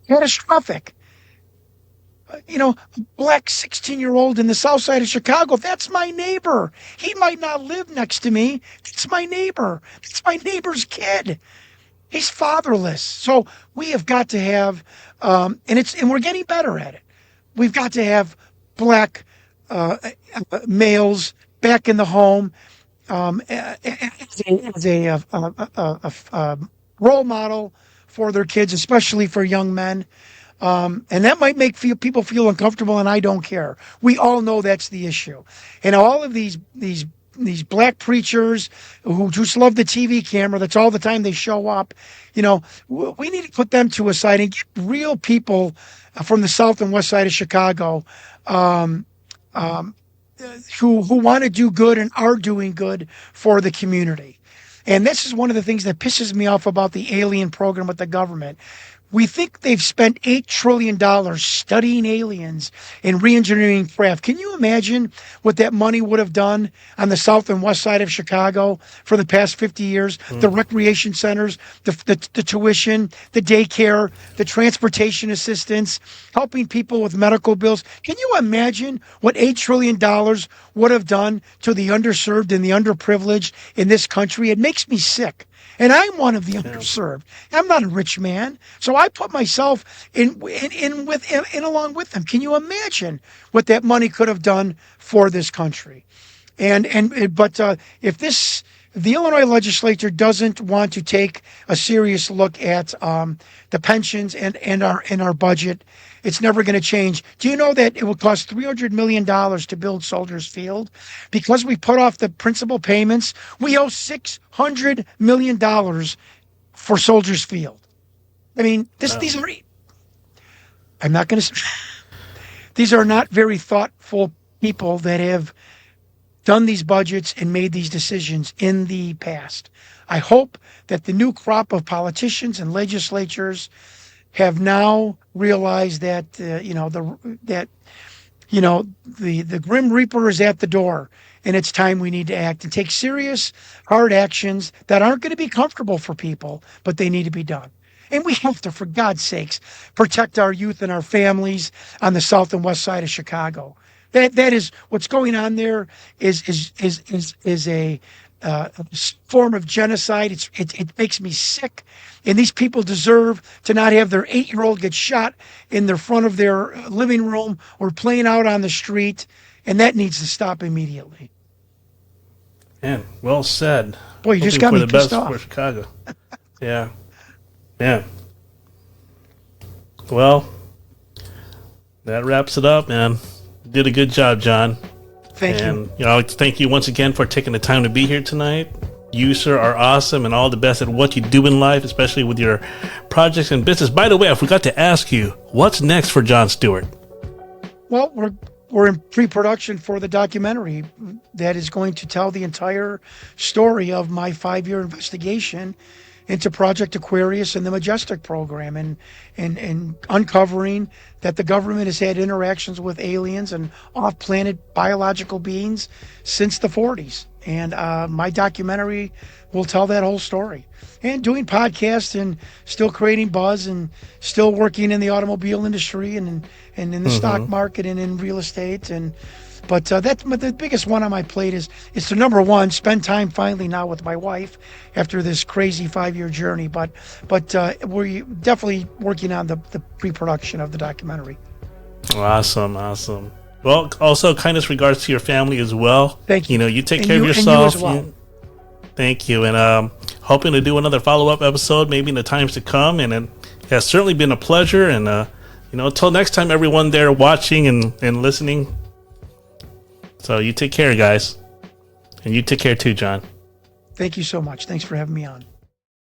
Speaker 4: catastrophic. A black 16-year-old in the south side of Chicago, that's my neighbor. He might not live next to me. It's my neighbor. It's my neighbor's kid. He's fatherless. So we have got to have, and we're getting better at it. We've got to have black males back in the home as a role model for their kids, especially for young men. And that might make people feel uncomfortable, and I don't care. We all know that's the issue. And all of these black preachers who just love the TV camera, that's all the time they show up, we need to put them to a side and get real people from the south and west side of Chicago who want to do good and are doing good for the community. And this is one of the things that pisses me off about the alien program with the government. We think they've spent $8 trillion studying aliens and re-engineering craft. Can you imagine what that money would have done on the south and west side of Chicago for the past 50 years? The recreation centers, the tuition, the daycare, the transportation assistance, helping people with medical bills. Can you imagine what $8 trillion would have done to the underserved and the underprivileged in this country? It makes me sick. And I'm one of the underserved. I'm not a rich man, so I put myself in along with them. Can you imagine what that money could have done for this country? But if the Illinois legislature doesn't want to take a serious look at the pensions and our budget, it's never going to change. Do you know that it will cost $300 million to build Soldiers Field? Because we put off the principal payments, we owe $600 million for Soldiers Field. I mean, these are, I'm not going to, these are not very thoughtful people that have done these budgets and made these decisions in the past. I hope that the new crop of politicians and legislatures have now realized that the Grim Reaper is at the door, and it's time we need to act and take serious, hard actions that aren't going to be comfortable for people, but they need to be done. And we have to, for God's sakes, protect our youth and our families on the south and west side of Chicago. That is what's going on there is a form of genocide. It makes me sick. And these people deserve to not have their 8-year-old get shot in the front of their living room or playing out on the street. And that needs to stop immediately.
Speaker 3: Man, well said.
Speaker 4: Boy, you just got me pissed off.
Speaker 3: For Chicago. Yeah. Well, that wraps it up, man. You did a good job, John.
Speaker 4: Thank you.
Speaker 3: I'd like to thank you once again for taking the time to be here tonight. You, sir, are awesome, and all the best at what you do in life, especially with your projects and business. By the way, I forgot to ask you, what's next for Jon Stewart?
Speaker 4: Well, we're in pre-production for the documentary that is going to tell the entire story of my 5-year investigation into Project Aquarius and the Majestic program, and uncovering that the government has had interactions with aliens and off-planet biological beings since the 40s. And my documentary will tell that whole story. And doing podcasts and still creating buzz and still working in the automobile industry and in the stock market and in real estate. But the biggest one on my plate is to, number one, spend time finally now with my wife after this crazy 5-year journey. But we're definitely working on the pre-production of the documentary.
Speaker 3: Awesome. Well, also kindest regards to your family as well.
Speaker 4: Thank you.
Speaker 3: You take care of yourself.
Speaker 4: And you as well.
Speaker 3: Thank you. And hoping to do another follow-up episode maybe in the times to come. And it has certainly been a pleasure. And, until next time, everyone there watching and listening. So you take care, guys. And you take care too, John.
Speaker 4: Thank you so much. Thanks for having me on.